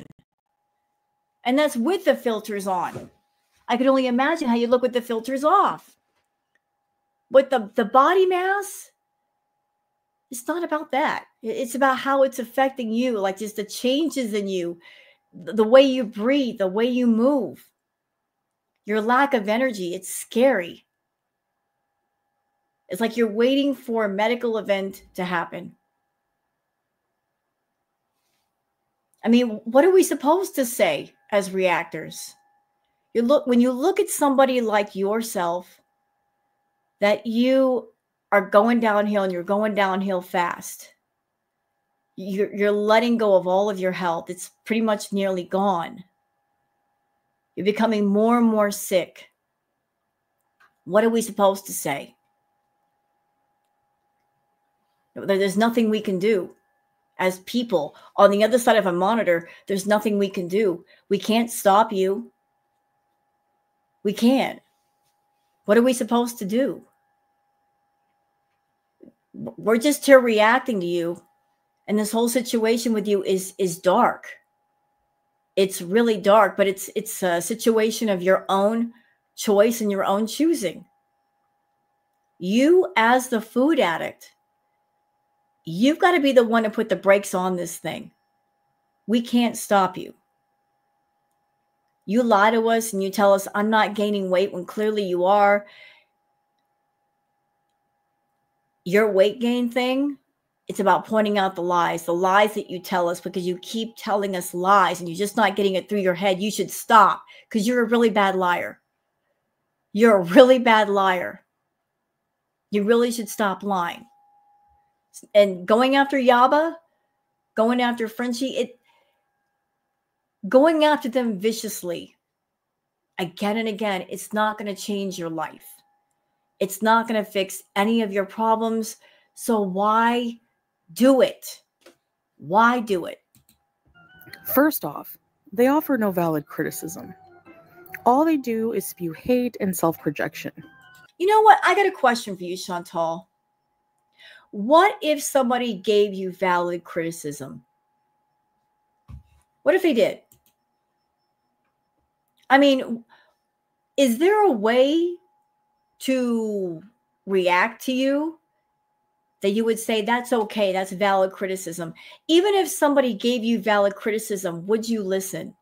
And that's with the filters on. I could only imagine how you look with the filters off. But the body mass, it's not about that. It's about how it's affecting you, like just the changes in you, the way you breathe, the way you move, your lack of energy. It's scary. It's like you're waiting for a medical event to happen. I mean, what are we supposed to say as reactors? When you look at somebody like yourself, that you are going downhill and you're going downhill fast. You're letting go of all of your health. It's pretty much nearly gone. You're becoming more and more sick. What are we supposed to say? There's nothing we can do. As people on the other side of a monitor, there's nothing we can do. We can't stop you. We can't. What are we supposed to do? We're just here reacting to you. And this whole situation with you is dark. It's really dark, but it's a situation of your own choice and your own choosing. You, as the food addict, you've got to be the one to put the brakes on this thing. We can't stop you. You lie to us and you tell us I'm not gaining weight when clearly you are. Your weight gain thing, it's about pointing out the lies that you tell us, because you keep telling us lies and you're just not getting it through your head. You should stop, because you're a really bad liar. You're a really bad liar. You really should stop lying. And going after Yaba, going after Frenchie, Going after them viciously again and again, it's not going to change your life. It's not going to fix any of your problems. So why do it? Why do it? First off, they offer no valid criticism. All they do is spew hate and self-projection. You know what? I got a question for you, Chantal. What if somebody gave you valid criticism? What if they did? I mean, is there a way to react to you that you would say, that's okay, that's valid criticism? Even if somebody gave you valid criticism, would you listen?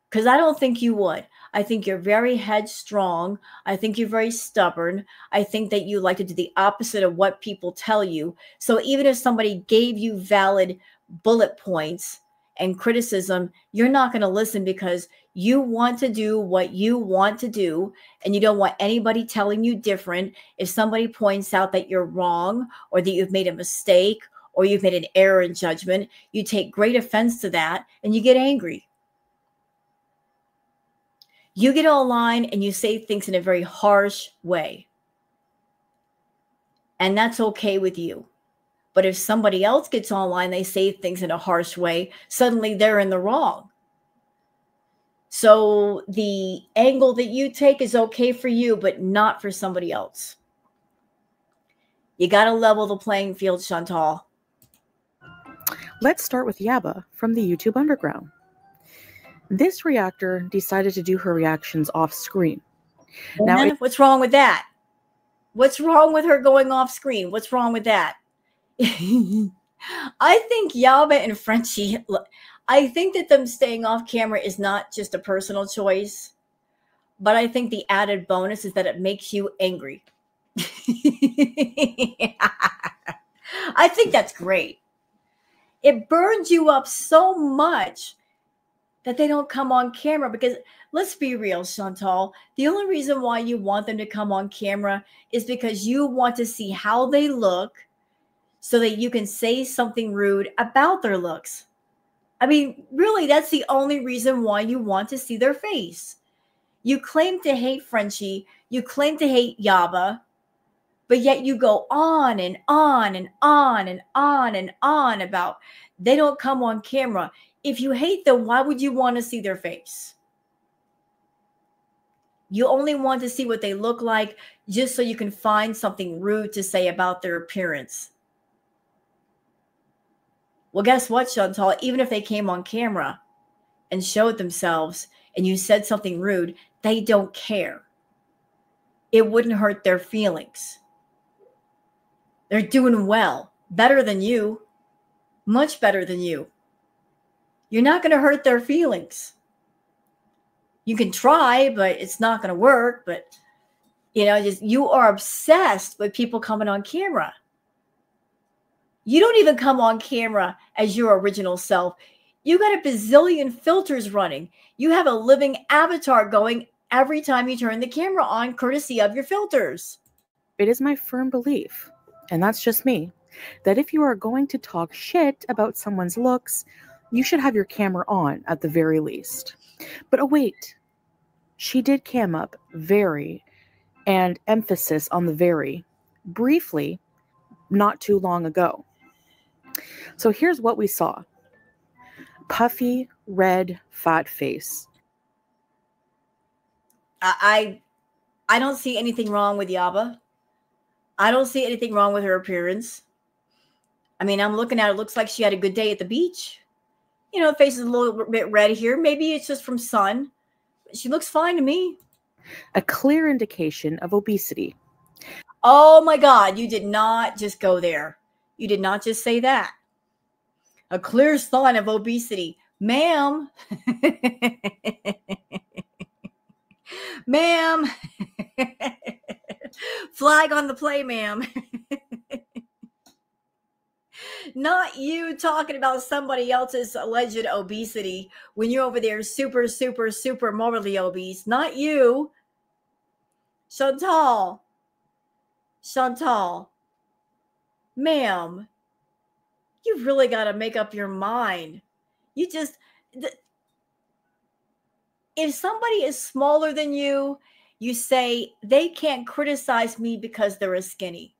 Because I don't think you would. I think you're very headstrong. I think you're very stubborn. I think that you like to do the opposite of what people tell you. So even if somebody gave you valid bullet points and criticism, you're not going to listen because you want to do what you want to do, and you don't want anybody telling you different. If somebody points out that you're wrong, or that you've made a mistake, or you've made an error in judgment, you take great offense to that and you get angry. You get online and you say things in a very harsh way. And that's okay with you. But if somebody else gets online, they say things in a harsh way, suddenly they're in the wrong. So the angle that you take is okay for you, but not for somebody else. You got to level the playing field, Chantal. Let's start with Yaba from the YouTube Underground. This reactor decided to do her reactions off screen. Now, what's wrong with that? What's wrong with her going off screen? What's wrong with that? I think Yaba and Frenchie, I think that them staying off camera is not just a personal choice, but I think the added bonus is that it makes you angry. I think that's great. It burns you up so much that they don't come on camera, because let's be real, Chantal, the only reason why you want them to come on camera is because you want to see how they look so that you can say something rude about their looks. I mean, really, that's the only reason why you want to see their face. You claim to hate Frenchie, you claim to hate Yaba, but yet you go on and on and on and on and on about they don't come on camera. If you hate them, why would you want to see their face? You only want to see what they look like just so you can find something rude to say about their appearance. Well, guess what, Chantal? Even if they came on camera and showed themselves and you said something rude, they don't care. It wouldn't hurt their feelings. They're doing well, better than you, much better than you. You're not going to hurt their feelings. You can try, but it's not going to work. But, you are obsessed with people coming on camera. You don't even come on camera as your original self. You got a bazillion filters running. You have a living avatar going every time you turn the camera on, courtesy of your filters. It is my firm belief, and that's just me, that if you are going to talk shit about someone's looks, you should have your camera on at the very least. But oh wait, she did cam up very, and emphasis on the very, briefly, not too long ago. So here's what we saw. Puffy, red, fat face. I don't see anything wrong with Yaba. I don't see anything wrong with her appearance. I mean, I'm looking at it. Looks like she had a good day at the beach. Face is a little bit red here. Maybe it's just from sun. She looks fine to me. A clear indication of obesity. Oh my God, you did not just go there. You did not just say that. A clear sign of obesity. Ma'am. Ma'am. Flag on the play, ma'am. Not you talking about somebody else's alleged obesity when you're over there super, super, super morbidly obese. Not you. Chantal. Ma'am, you really got to make up your mind. You just, if somebody is smaller than you, you say they can't criticize me because they're a skinny.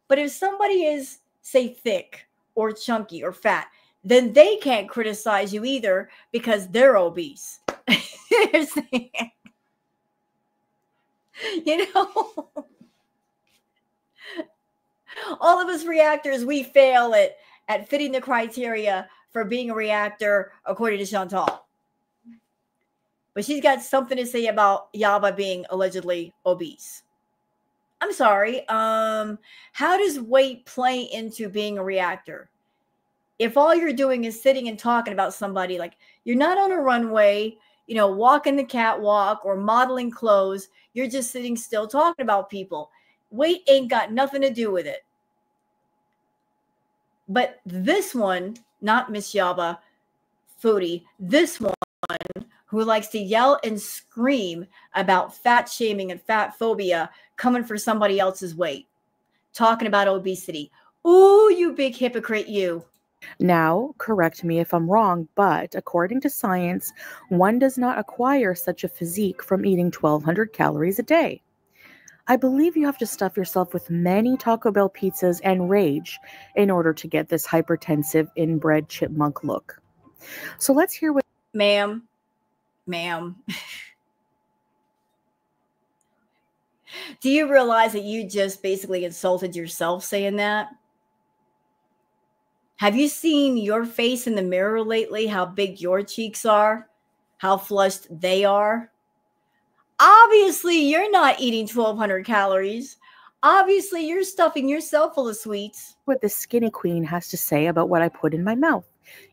But if somebody is, say, thick or chunky or fat, then they can't criticize you either because they're obese. You know, all of us reactors, we fail at fitting the criteria for being a reactor, according to Chantal. But she's got something to say about Yaba being allegedly obese. I'm sorry. How does weight play into being a reactor? If all you're doing is sitting and talking about somebody, like you're not on a runway, you know, walking the catwalk or modeling clothes, you're just sitting still talking about people. Weight ain't got nothing to do with it. But this one, not Miss Yaba Foodie, this one who likes to yell and scream about fat shaming and fat phobia coming for somebody else's weight, talking about obesity. Ooh, you big hypocrite, you. Now, correct me if I'm wrong, but according to science, one does not acquire such a physique from eating 1,200 calories a day. I believe you have to stuff yourself with many Taco Bell pizzas and rage in order to get this hypertensive inbred chipmunk look. So let's hear what... Ma'am. Do you realize that you just basically insulted yourself saying that? Have you seen your face in the mirror lately? How big your cheeks are? How flushed they are? Obviously, you're not eating 1,200 calories. Obviously, you're stuffing yourself full of sweets. What the skinny queen has to say about what I put in my mouth,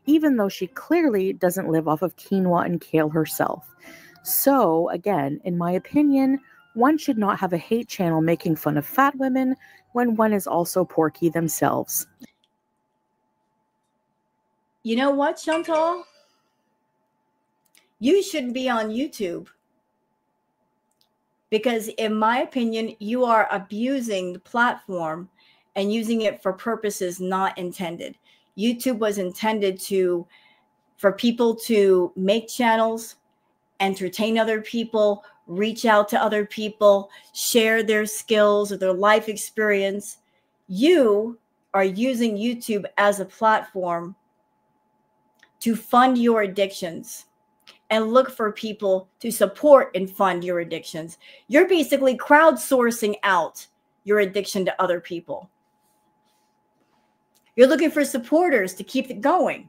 even though she clearly doesn't live off of quinoa and kale herself. So, again, in my opinion, one should not have a hate channel making fun of fat women when one is also porky themselves. You know what, Chantal? You shouldn't be on YouTube. Because in my opinion, you are abusing the platform and using it for purposes not intended. YouTube was intended for people to make channels, entertain other people, reach out to other people, share their skills or their life experience. You are using YouTube as a platform to fund your addictions and look for people to support and fund your addictions. You're basically crowdsourcing out your addiction to other people. You're looking for supporters to keep it going.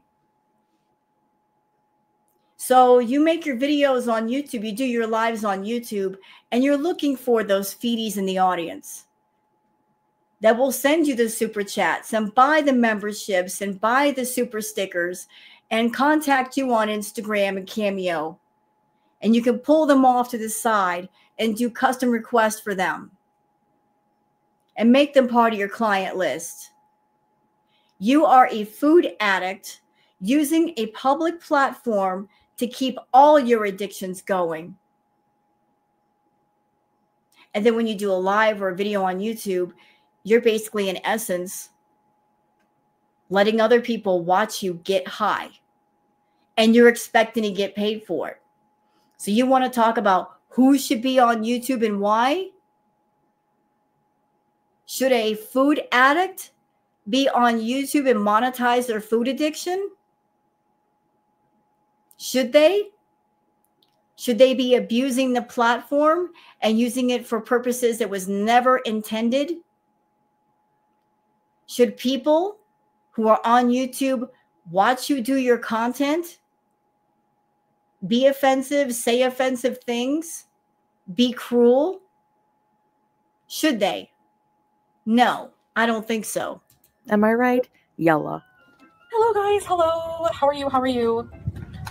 So you make your videos on YouTube, you do your lives on YouTube, and you're looking for those feedies in the audience that will send you the super chats and buy the memberships and buy the super stickers and contact you on Instagram and Cameo. And you can pull them off to the side and do custom requests for them and make them part of your client list. You are a food addict using a public platform to keep all your addictions going. And then when you do a live or a video on YouTube, you're basically, in essence, letting other people watch you get high. And you're expecting to get paid for it. So you want to talk about who should be on YouTube and why? Should a food addict be on YouTube and monetize their food addiction? Should they? Should they be abusing the platform and using it for purposes that was never intended? Should people who are on YouTube watch you do your content, be offensive, say offensive things, be cruel? Should they? No, I don't think so. Am I right? Yella. Hello, guys. Hello. How are you? How are you?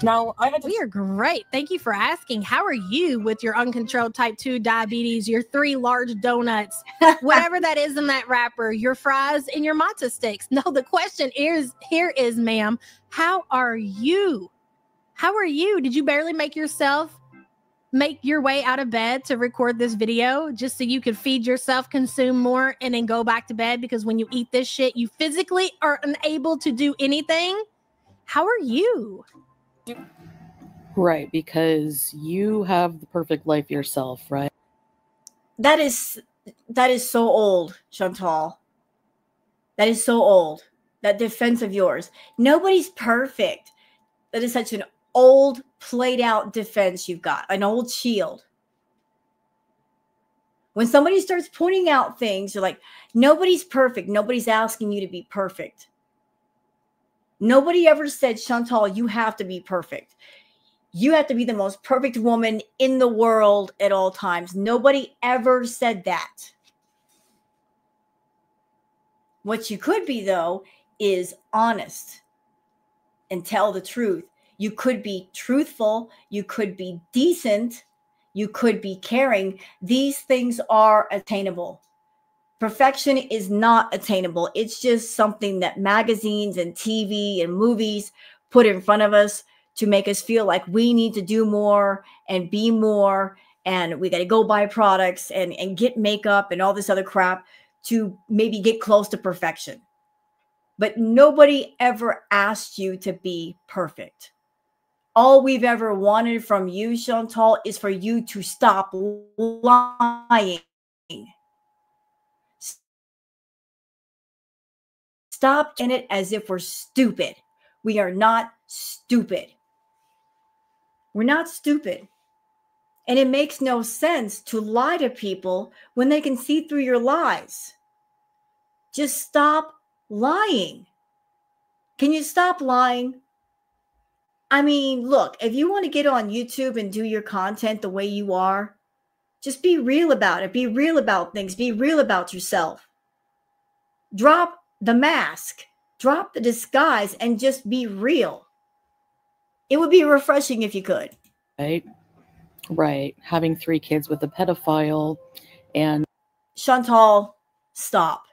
Now, I had to... We are great. Thank you for asking. How are you with your uncontrolled type 2 diabetes, your 3 large donuts, whatever that is in that wrapper, your fries, and your matzo sticks? No, the question is, here is, ma'am, how are you? How are you? Did you barely make your way out of bed to record this video just so you could feed yourself, consume more, and then go back to bed? Because when you eat this shit, you physically are unable to do anything. How are you? Right, because you have the perfect life yourself, right? That is so old, Chantal. That is so old. That defense of yours. Nobody's perfect. That is such an old, played out defense you've got, an old shield. When somebody starts pointing out things, you're like, nobody's perfect. Nobody's asking you to be perfect. Nobody ever said, Chantal, you have to be perfect. You have to be the most perfect woman in the world at all times. Nobody ever said that. What you could be, though, is honest and tell the truth. You could be truthful. You could be decent. You could be caring. These things are attainable. Perfection is not attainable. It's just something that magazines and TV and movies put in front of us to make us feel like we need to do more and be more. And we got to go buy products and get makeup and all this other crap to maybe get close to perfection. But nobody ever asked you to be perfect. All we've ever wanted from you, Chantal, is for you to stop lying. Stop in it as if we're stupid. We are not stupid. We're not stupid. And it makes no sense to lie to people when they can see through your lies. Just stop lying. Can you stop lying? I mean, look, if you want to get on YouTube and do your content the way you are, just be real about it. Be real about things. Be real about yourself. Drop the mask. Drop the disguise and just be real. It would be refreshing if you could. Right? Right. Having 3 kids with a pedophile and... Chantal, stop.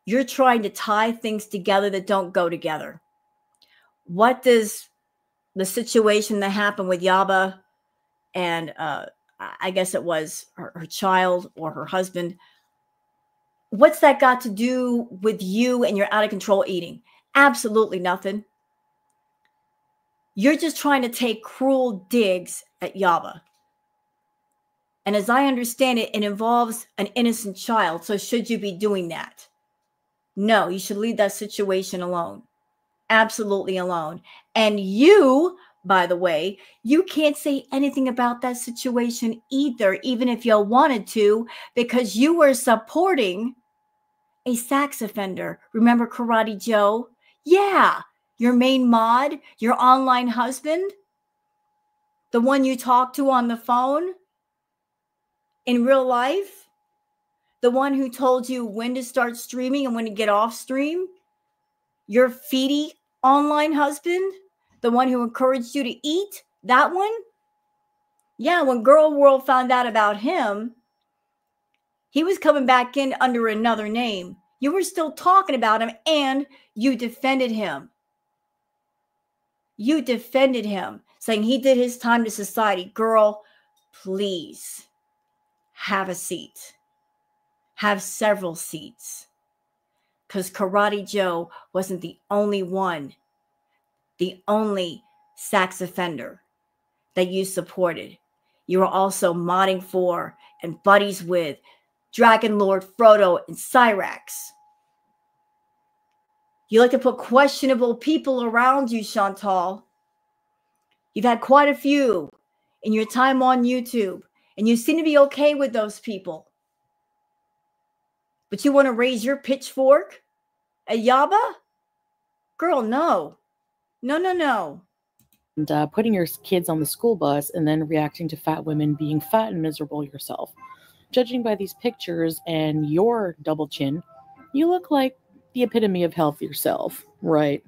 You're trying to tie things together that don't go together. What does the situation that happened with Yaba and I guess it was her child or her husband, what's that got to do with you and your out of control eating? Absolutely nothing. You're just trying to take cruel digs at Yaba. And as I understand it, it involves an innocent child. So should you be doing that? No, you should leave that situation alone. Absolutely alone. And you, by the way, you can't say anything about that situation either, even if you wanted to, because you were supporting a sex offender. Remember Karate Joe? Yeah, your main mod, your online husband, the one you talk to on the phone in real life, the one who told you when to start streaming and when to get off stream, your feedy online husband, the one who encouraged you to eat, that one? Yeah, when Girl World found out about him, he was coming back in under another name. You were still talking about him and you defended him. You defended him, saying he did his time to society. Girl, please have a seat. Have several seats. Because Karate Joe wasn't the only one, the only sex offender that you supported. You were also modding for and buddies with Dragon Lord Frodo and Cyrax. You like to put questionable people around you, Chantal. You've had quite a few in your time on YouTube, and you seem to be okay with those people. But you want to raise your pitchfork at Yaba? Girl, no. No, no, no. And putting your kids on the school bus and then reacting to fat women being fat and miserable yourself. Judging by these pictures and your double chin, you look like the epitome of health yourself, right?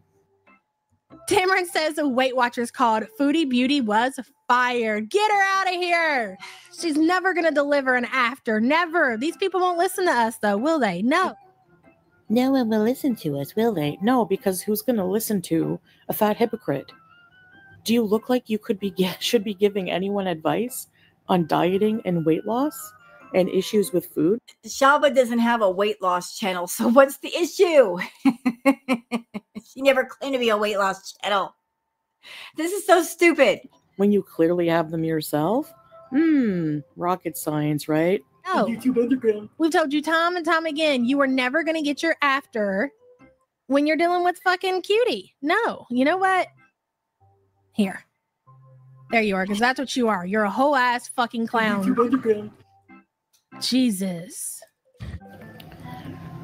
Tamron says a Weight Watchers called Foodie Beauty was fired. Get her out of here. She's never going to deliver an after. Never. These people won't listen to us, though, will they? No. No one will listen to us, will they? No, because who's going to listen to a fat hypocrite? Do you look like you should be giving anyone advice on dieting and weight loss and issues with food? Shaba doesn't have a weight loss channel, so what's the issue? She never claimed to be a weight loss channel. This is so stupid. when you clearly have them yourself? Rocket science, right? No. YouTube Underground. We've told you time and time again, you are never going to get your after when you're dealing with fucking cutie. No. You know what? Here. There you are, because that's what you are. You're a whole ass fucking clown. YouTube Underground. Jesus.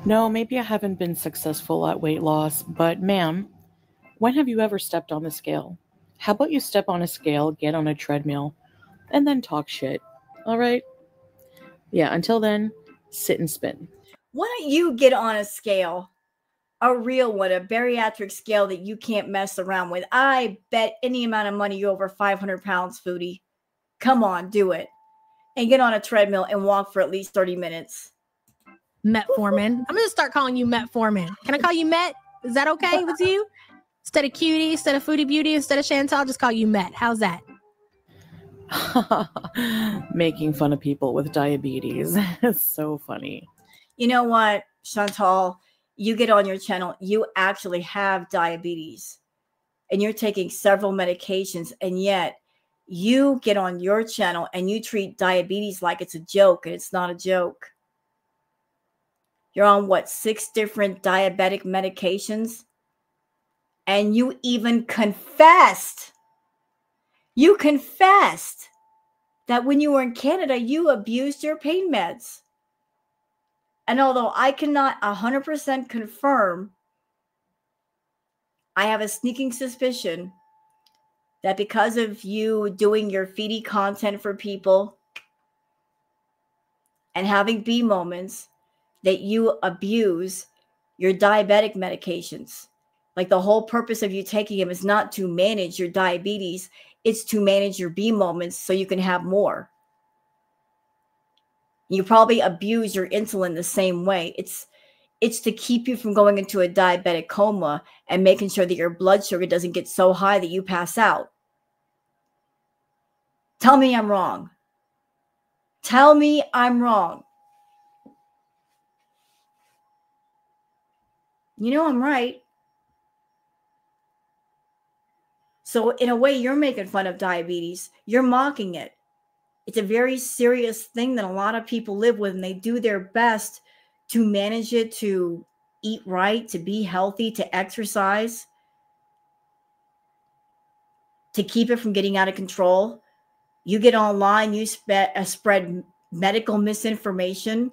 No, maybe I haven't been successful at weight loss, but ma'am, when have you ever stepped on the scale? How about you step on a scale, get on a treadmill, and then talk shit? All right? Yeah, until then, sit and spin. Why don't you get on a scale? A real one, a bariatric scale that you can't mess around with. I bet any amount of money you're over 500 pounds, Foodie. Come on, do it. And get on a treadmill and walk for at least 30 minutes. Metformin. I'm going to start calling you Metformin. Can I call you Met? Is that okay with you? Instead of Cutie, instead of Foodie Beauty, instead of Chantal, I'll just call you Met. How's that? Making fun of people with diabetes. It's so funny. You know what, Chantal? You get on your channel, you actually have diabetes. And you're taking several medications. And yet, you get on your channel and you treat diabetes like it's a joke. And it's not a joke. You're on, what, 6 different diabetic medications? And you even confessed. You confessed that when you were in Canada, you abused your pain meds. And although I cannot 100% confirm, I have a sneaking suspicion that because of you doing your feedy content for people and having bee moments, that you abuse your diabetic medications. Like the whole purpose of you taking them is not to manage your diabetes. It's to manage your bee moments so you can have more. You probably abuse your insulin the same way. It's to keep you from going into a diabetic coma and making sure that your blood sugar doesn't get so high that you pass out. Tell me I'm wrong. Tell me I'm wrong. You know I'm right. So in a way, you're making fun of diabetes. You're mocking it. It's a very serious thing that a lot of people live with, and they do their best to manage it, to eat right, to be healthy, to exercise, to keep it from getting out of control. You get online, you spread medical misinformation,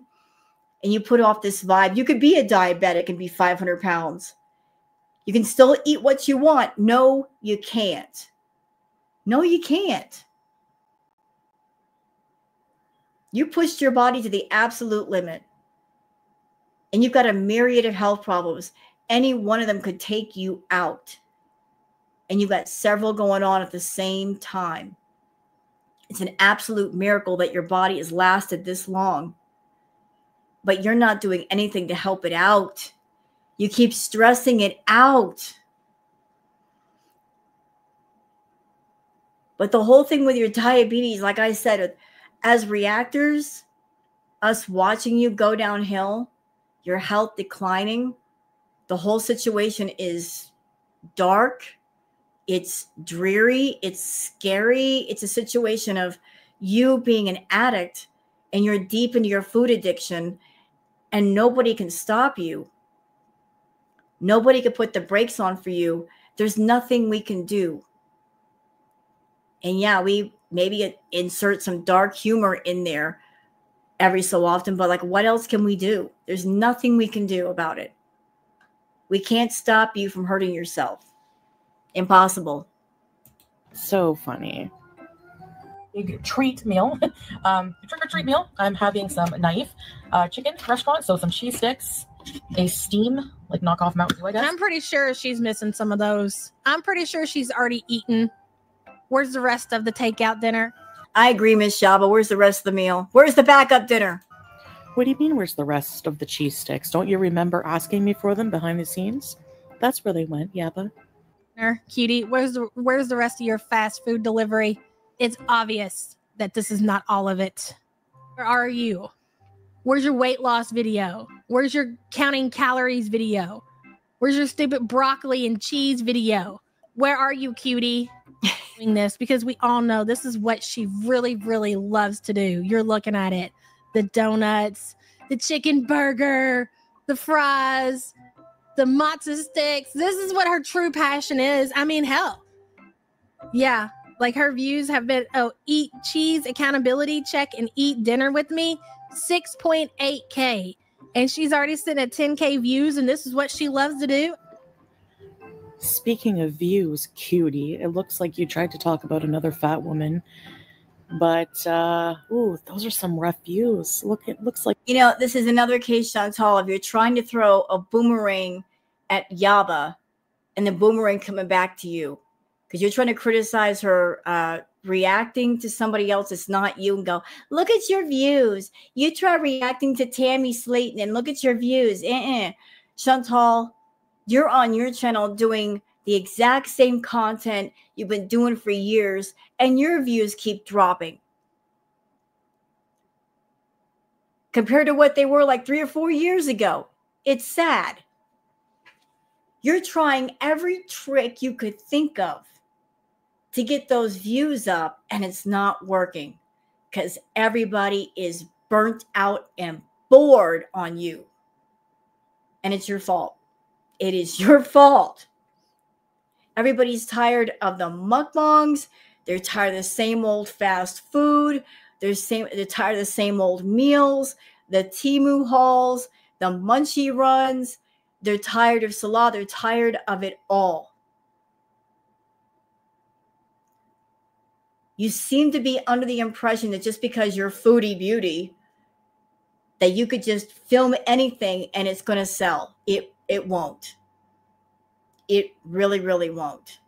and you put off this vibe. You could be a diabetic and be 500 pounds. You can still eat what you want. No, you can't. No, you can't. You pushed your body to the absolute limit. And you've got a myriad of health problems. Any one of them could take you out. And you've got several going on at the same time. It's an absolute miracle that your body has lasted this long. But you're not doing anything to help it out. You keep stressing it out. But the whole thing with your diabetes, like I said, as reactors, us watching you go downhill, your health declining, the whole situation is dark. It's dreary. It's scary. It's a situation of you being an addict and you're deep into your food addiction and nobody can stop you. Nobody can put the brakes on for you. There's nothing we can do. And yeah, we maybe insert some dark humor in there every so often, but like, what else can we do? There's nothing we can do about it. We can't stop you from hurting yourself. Impossible. So funny. Big treat meal. Trick or treat meal. I'm having some knife chicken restaurant, so some cheese sticks, a steam, like knockoff Mountain Dew, I guess. I'm pretty sure she's missing some of those. I'm pretty sure she's already eaten. Where's the rest of the takeout dinner? I agree, Miss Shaba. Where's the rest of the meal? Where's the backup dinner? What do you mean, where's the rest of the cheese sticks? Don't you remember asking me for them behind the scenes? That's where they went, Yabba. Cutie, where's the rest of your fast food delivery? It's obvious that this is not all of it. Where are you? Where's your weight loss video? Where's your counting calories video? Where's your stupid broccoli and cheese video? Where are you, cutie? Doing this because we all know this is what she really, really loves to do. You're looking at it. The donuts, the chicken burger, the fries, the matzo sticks. This is what her true passion is. I mean, hell. Yeah. Like her views have been, eat cheese, accountability check, and eat dinner with me, 6.8K. And she's already sitting at 10K views, and this is what she loves to do. Speaking of views, cutie, it looks like you tried to talk about another fat woman. But, those are some rough views. It looks like... You know, this is another case, Chantal, if you're trying to throw a boomerang at Yaba and the boomerang coming back to you because you're trying to criticize her reacting to somebody else that's not you and go, look at your views. You try reacting to Tammy Slayton and look at your views. Chantal, you're on your channel doing the exact same content you've been doing for years, and your views keep dropping. Compared to what they were like 3 or 4 years ago. It's sad. You're trying every trick you could think of to get those views up, and it's not working because everybody is burnt out and bored on you. And it's your fault. It is your fault. Everybody's tired of the mukbangs. They're tired of the same old fast food. They're tired of the same old meals, the Temu hauls, the munchie runs. They're tired of Salah. They're tired of it all. You seem to be under the impression that just because you're foodie beauty, that you could just film anything and it's going to sell. It won't. It really, really won't.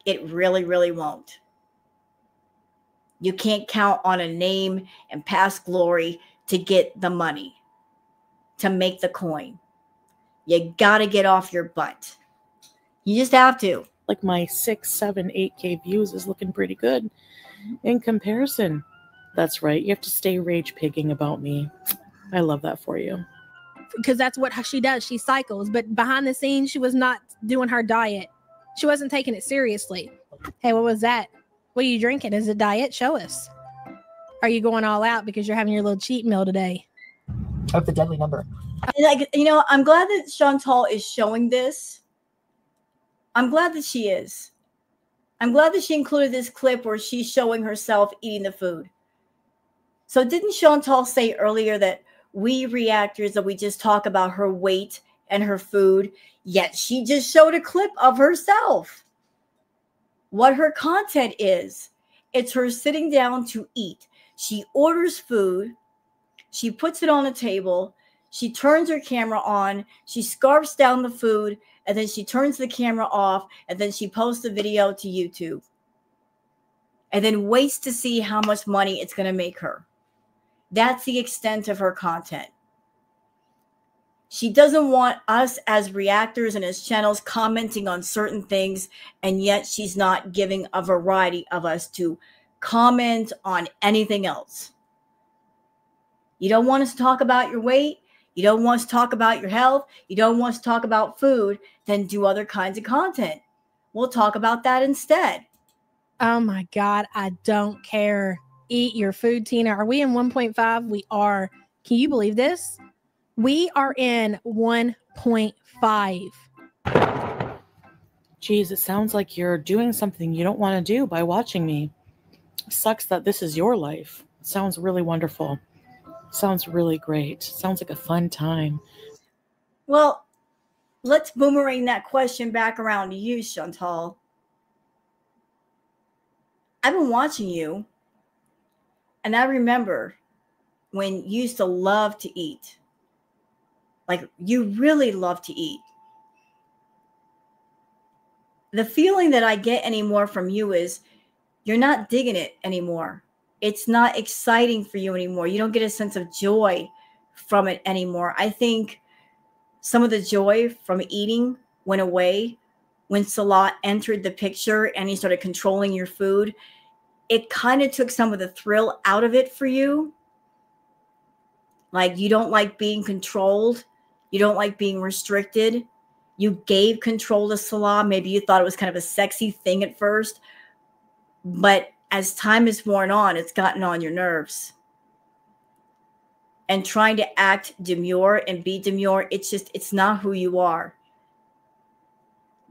It really, really won't. You can't count on a name and past glory to get the money, to make the coin. You got to get off your butt. You just have to. Like my 6, 7, 8K views is looking pretty good in comparison. That's right. You have to stay rage pigging about me. I love that for you. Because that's what she does. She cycles. But behind the scenes, she was not doing her diet. She wasn't taking it seriously. Hey, what was that? What are you drinking? Is it diet? Show us. Are you going all out because you're having your little cheat meal today? Of the deadly number. Like, you know, I'm glad that Chantal is showing this. I'm glad that she is. I'm glad that she included this clip where she's showing herself eating the food. So didn't Chantal say earlier that we reactors, that we just talk about her weight and her food, yet she just showed a clip of herself. What her content is, it's her sitting down to eat. She orders food. She puts it on the table. She turns her camera on. She scarfs down the food, and then she turns the camera off, and then she posts the video to YouTube. And then waits to see how much money it's going to make her. That's the extent of her content. She doesn't want us as reactors and as channels commenting on certain things, and yet she's not giving a variety of us to comment on anything else. You don't want us to talk about your weight. You don't want us to talk about your health. You don't want us to talk about food. Then do other kinds of content. We'll talk about that instead. Oh my God, I don't care. Eat your food, Tina. Are we in 1.5? We are. Can you believe this? We are in 1.5. Geez, it sounds like you're doing something you don't want to do by watching me. Sucks that this is your life. Sounds really wonderful. Sounds really great. Sounds like a fun time. Well, let's boomerang that question back around to you, Chantal. I've been watching you, and I remember when you used to love to eat. Like, you really love to eat. The feeling that I get anymore from you is you're not digging it anymore. It's not exciting for you anymore. You don't get a sense of joy from it anymore. I think some of the joy from eating went away when Salah entered the picture and he started controlling your food. It kind of took some of the thrill out of it for you. Like, you don't like being controlled. You don't like being restricted. You gave control to Salah. Maybe you thought it was kind of a sexy thing at first, but as time has worn on, it's gotten on your nerves. And trying to act demure and be demure, it's not who you are.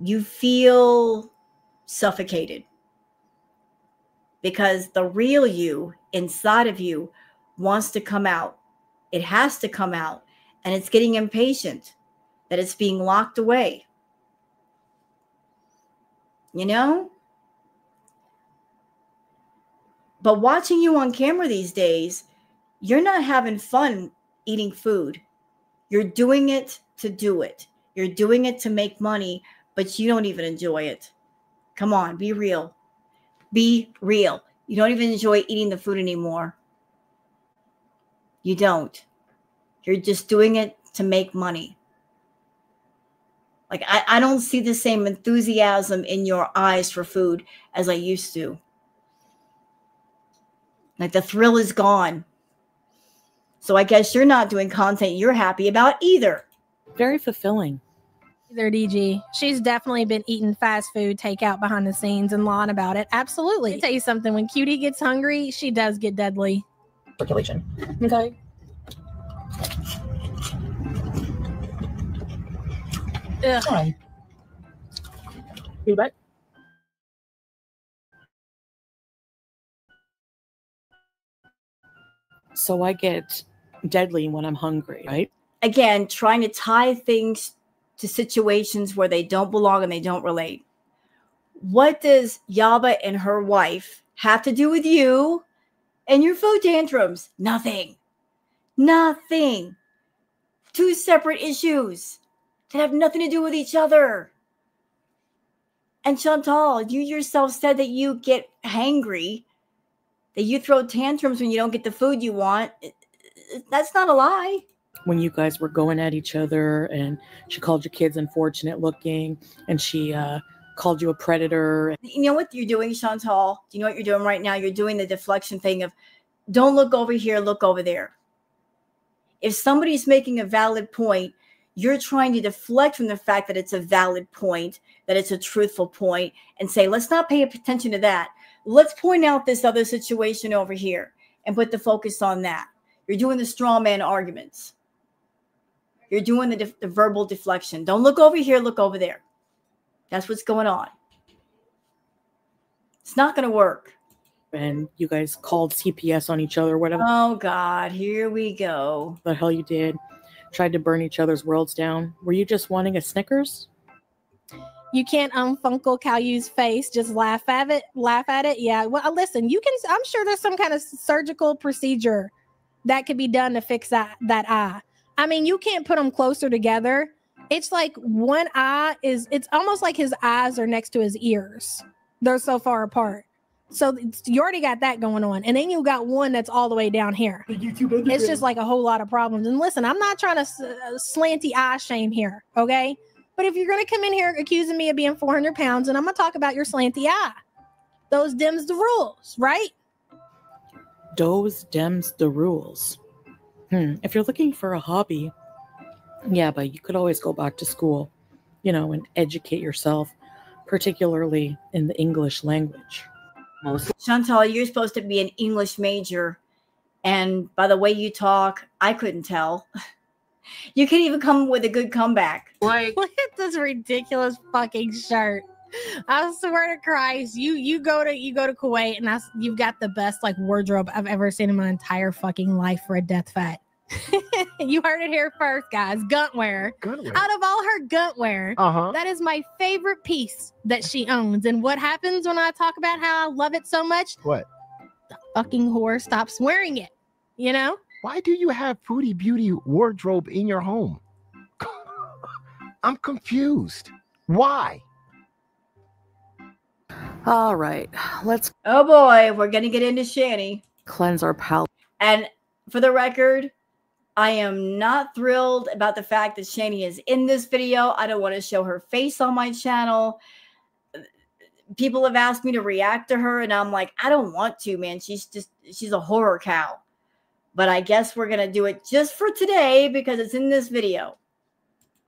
You feel suffocated because the real you inside of you wants to come out. It has to come out, and it's getting impatient that it's being locked away. You know? But watching you on camera these days, you're not having fun eating food. You're doing it to do it. You're doing it to make money, but you don't even enjoy it. Come on, be real. Be real. You don't even enjoy eating the food anymore. You don't. You're just doing it to make money. Like, I don't see the same enthusiasm in your eyes for food as I used to. Like, the thrill is gone. So I guess you're not doing content you're happy about either. Very fulfilling. Either, DG. She's definitely been eating fast food takeout behind the scenes and lying about it. Absolutely. I'll tell you something. When Cutie gets hungry, she does get deadly. Circulation. Okay. Ugh. All right. Feedback. So I get deadly when I'm hungry, right? Again, trying to tie things to situations where they don't belong and they don't relate. What does Yaba and her wife have to do with you and your food tantrums? Nothing. Nothing. Two separate issues that have nothing to do with each other. And Chantal, you yourself said that you get hangry, that you throw tantrums when you don't get the food you want. That's not a lie. When you guys were going at each other and she called your kids unfortunate looking and she called you a predator. You know what you're doing, Chantal? Do you know what you're doing right now? You're doing the deflection thing of don't look over here, look over there. If somebody's making a valid point, you're trying to deflect from the fact that it's a valid point, that it's a truthful point, and say, let's not pay attention to that. Let's point out this other situation over here and put the focus on that. You're doing the straw man arguments. You're doing the verbal deflection. Don't look over here, look over there. That's what's going on. It's not going to work. And you guys called CPS on each other, whatever Oh, God, here we go. the hell you did. Tried to burn each other's worlds down. Were you just wanting a Snickers? You can't unfunkle Caillou's face. Just laugh at it. Laugh at it. Yeah. Well, listen, you can. I'm sure there's some kind of surgical procedure that could be done to fix that eye. I mean, you can't put them closer together. It's like one eye is. It's almost like his eyes are next to his ears. They're so far apart. So you already got that going on, and then you got one that's all the way down here. It's just like a whole lot of problems. And listen, I'm not trying to slanty eye shame here, okay? But if you're going to come in here accusing me of being 400 pounds, and I'm going to talk about your slanty eye, those dims the rules, right? Those dems the rules. If you're looking for a hobby, yeah, but you could always go back to school, and educate yourself, particularly in the English language. Chantal, you're supposed to be an English major. And by the way you talk, I couldn't tell. You can't even come with a good comeback. Like, look at this ridiculous fucking shirt. I swear to Christ, you go to Kuwait and you've got the best like wardrobe I've ever seen in my entire fucking life for a death fat. You heard it here first, guys. Guntwear. Out of all her guntwear, that is my favorite piece that she owns. And what happens when I talk about how I love it so much? What? The fucking whore stops wearing it. Why do you have Fruity Beauty wardrobe in your home? I'm confused. Why? All right, let's Oh boy, we're going to get into Shani. cleanse our palate. And for the record, I am not thrilled about the fact that Shani is in this video. I don't want to show her face on my channel. People have asked me to react to her, and I'm like, I don't want to, man. She's a horror cow. But I guess we're going to do it just for today because it's in this video.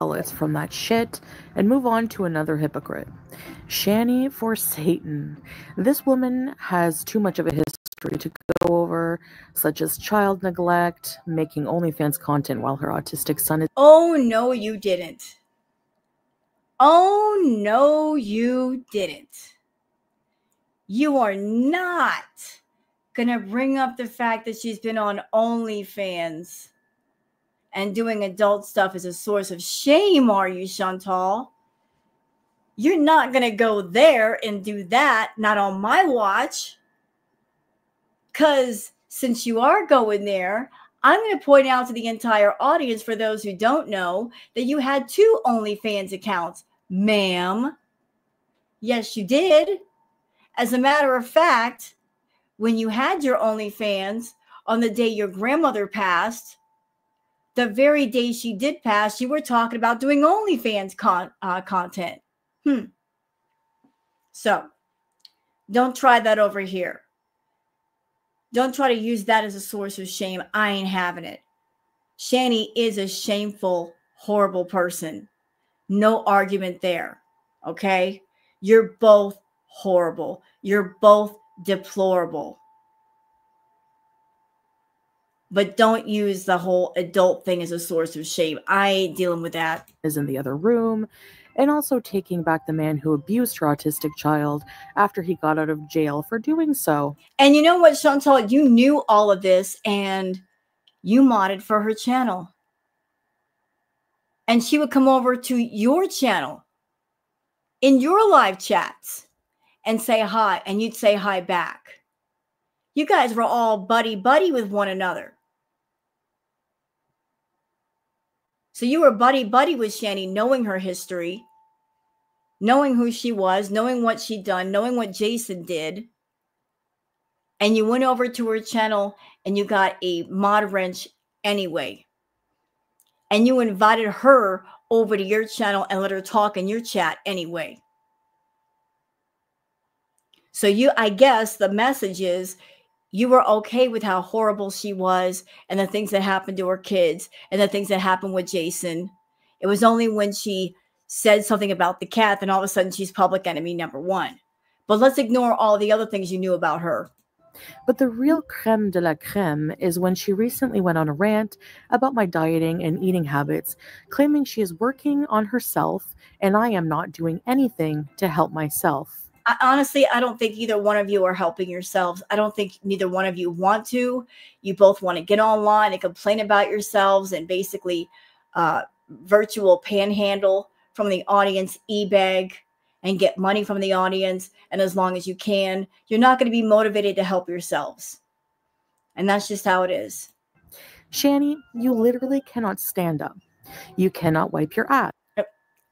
It's from that shit and move on to another hypocrite. Shani for Satan. This woman has too much of a history to go over, such as child neglect, making OnlyFans content while her autistic son is. Oh, no, you didn't. Oh, no, you didn't. You are not going to bring up the fact that she's been on OnlyFans and doing adult stuff as a source of shame, are you, Chantal? You're not going to go there and do that, not on my watch. Because since you are going there, I'm going to point out to the entire audience, for those who don't know, that you had 2 OnlyFans accounts, ma'am. Yes, you did. As a matter of fact, when you had your OnlyFans on the day your grandmother passed, the very day she did pass, you were talking about doing OnlyFans content. So, don't try that over here. Don't try to use that as a source of shame. I ain't having it. Shani is a shameful, horrible person. No argument there. Okay? You're both horrible. You're both deplorable. But don't use the whole adult thing as a source of shame. I ain't dealing with that. Is in the other room, and also taking back the man who abused her autistic child after he got out of jail for doing so. And you know what, Chantal? You knew all of this, and you modded for her channel. And she would come over to your channel in your live chats and say hi, and you'd say hi back. You guys were all buddy-buddy with one another. So you were buddy-buddy with Shani, knowing her history, knowing who she was, knowing what she'd done, knowing what Jason did. And you went over to her channel and you got a mod wrench anyway. And you invited her over to your channel and let her talk in your chat anyway. So I guess the message is, you were okay with how horrible she was and the things that happened to her kids and the things that happened with Jason. It was only when she said something about the cat, then all of a sudden she's public enemy number 1. But let's ignore all the other things you knew about her. But the real creme de la creme is when she recently went on a rant about my dieting and eating habits, claiming she is working on herself and I am not doing anything to help myself. Honestly, I don't think either one of you are helping yourselves. I don't think neither one of you want to. You both want to get online and complain about yourselves and basically virtual panhandle from the audience, e-beg, and get money from the audience. And as long as you can, you're not going to be motivated to help yourselves. And that's just how it is. Shani, you literally cannot stand up. You cannot wipe your ass.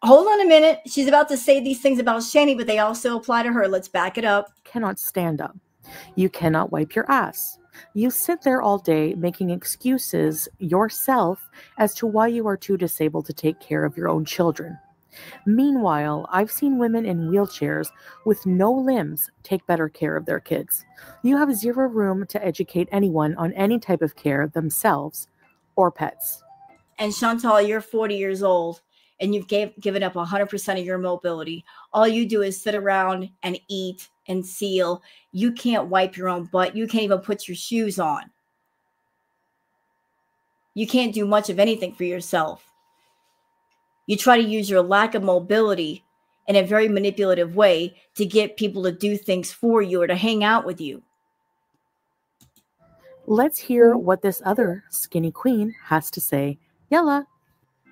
Hold on a minute. She's about to say these things about Shani, but they also apply to her. Let's back it up. Cannot stand up. You cannot wipe your ass. You sit there all day making excuses yourself as to why you are too disabled to take care of your own children. Meanwhile, I've seen women in wheelchairs with no limbs take better care of their kids. You have zero room to educate anyone on any type of care themselves or pets. And Chantal, you're 40 years old. And you've given up 100% of your mobility. All you do is sit around and eat and seal. You can't wipe your own butt. You can't even put your shoes on. You can't do much of anything for yourself. You try to use your lack of mobility in a very manipulative way to get people to do things for you or to hang out with you. Let's hear what this other skinny queen has to say. Yella.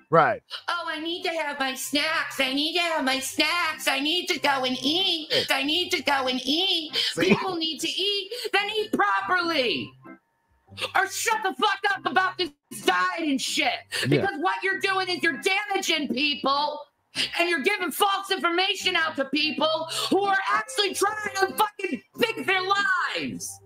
Right. Oh, I need to have my snacks. I need to have my snacks. I need to go and eat. I need to go and eat. See? People need to eat, then eat properly. Or shut the fuck up about this diet and shit. Because what you're doing is you're damaging people and you're giving false information out to people who are actually trying to fucking fix their lives.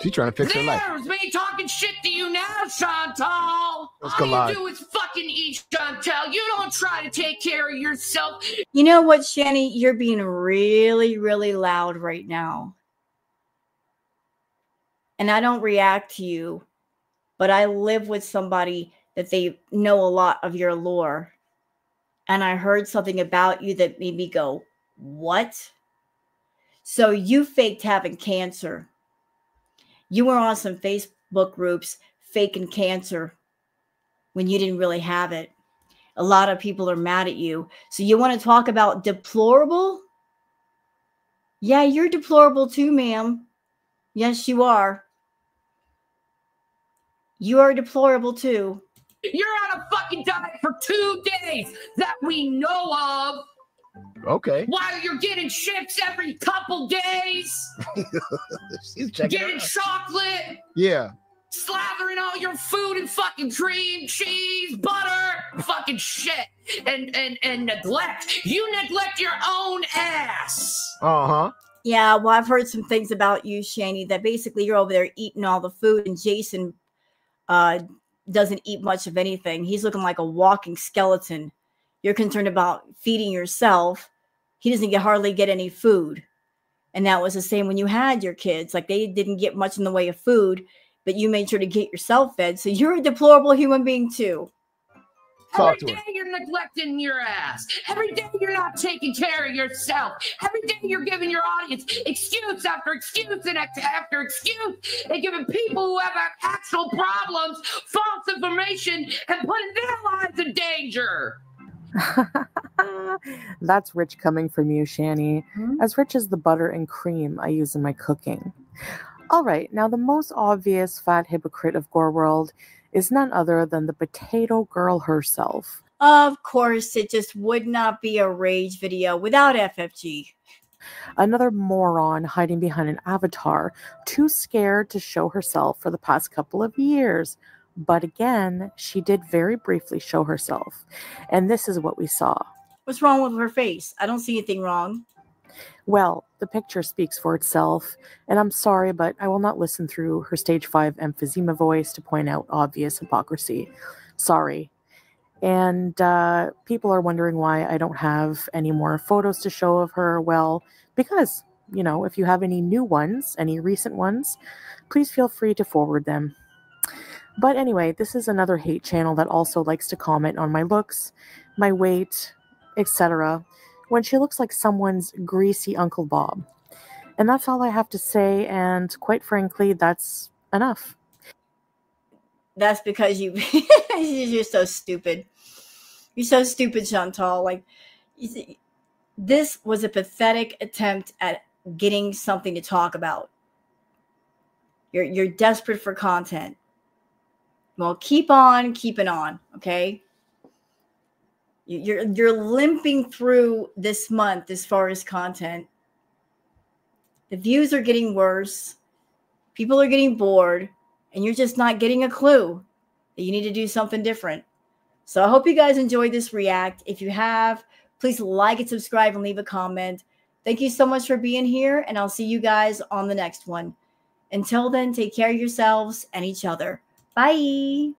She's trying to fix her life. There's me talking shit to you now, Chantal. Let's All collide. you do is fucking eat, Chantal. You don't try to take care of yourself. You know what, Shani? You're being really, really loud right now. And I don't react to you, but I live with somebody that they know a lot of your lore. And I heard something about you that made me go, what? So you faked having cancer. You were on some Facebook groups faking cancer when you didn't really have it. A lot of people are mad at you. So you want to talk about deplorable? Yeah, you're deplorable too, ma'am. Yes, you are. You are deplorable too. You're on a fucking diet for 2 days that we know of. Okay. While you're getting chips every couple days. She's checking getting out. chocolate. Yeah. Slathering all your food in fucking cream, cheese, butter, fucking shit. And neglect. You neglect your own ass. Uh-huh. Yeah, well, I've heard some things about you, Shani, that basically you're over there eating all the food, and Jason doesn't eat much of anything. He's looking like a walking skeleton. You're concerned about feeding yourself. He doesn't hardly get any food. And that was the same when you had your kids. Like, they didn't get much in the way of food, but you made sure to get yourself fed. So you're a deplorable human being too. Every day you're neglecting your ass. Every day you're not taking care of yourself. Every day you're giving your audience excuse after excuse and after excuse, and giving people who have actual problems false information and putting their lives in danger. That's rich coming from you, Shani. As rich as the butter and cream I use in my cooking. All right, now the most obvious fat hypocrite of Gore World is none other than the potato girl herself. Of course, it just would not be a rage video without FFG. Another moron hiding behind an avatar, too scared to show herself for the past couple of years. But again, she did very briefly show herself. And this is what we saw. What's wrong with her face? I don't see anything wrong. Well, the picture speaks for itself, and I'm sorry, but I will not listen through her stage 5 emphysema voice to point out obvious hypocrisy. Sorry. And people are wondering why I don't have any more photos to show of her. Well, because, you know, if you have any new ones, any recent ones, please feel free to forward them. But anyway, this is another hate channel that also likes to comment on my looks, my weight, etc., when she looks like someone's greasy Uncle Bob. And that's all I have to say, and quite frankly, that's enough. That's because you're so stupid. You're so stupid, Chantal. Like, you see, this was a pathetic attempt at getting something to talk about. You're desperate for content. Well, keep on keeping on, okay? You're limping through this month as far as content. The views are getting worse. People are getting bored, and you're just not getting a clue that you need to do something different. So I hope you guys enjoyed this react. If you have, please like and subscribe and leave a comment. Thank you so much for being here, and I'll see you guys on the next one. Until then, take care of yourselves and each other. Bye.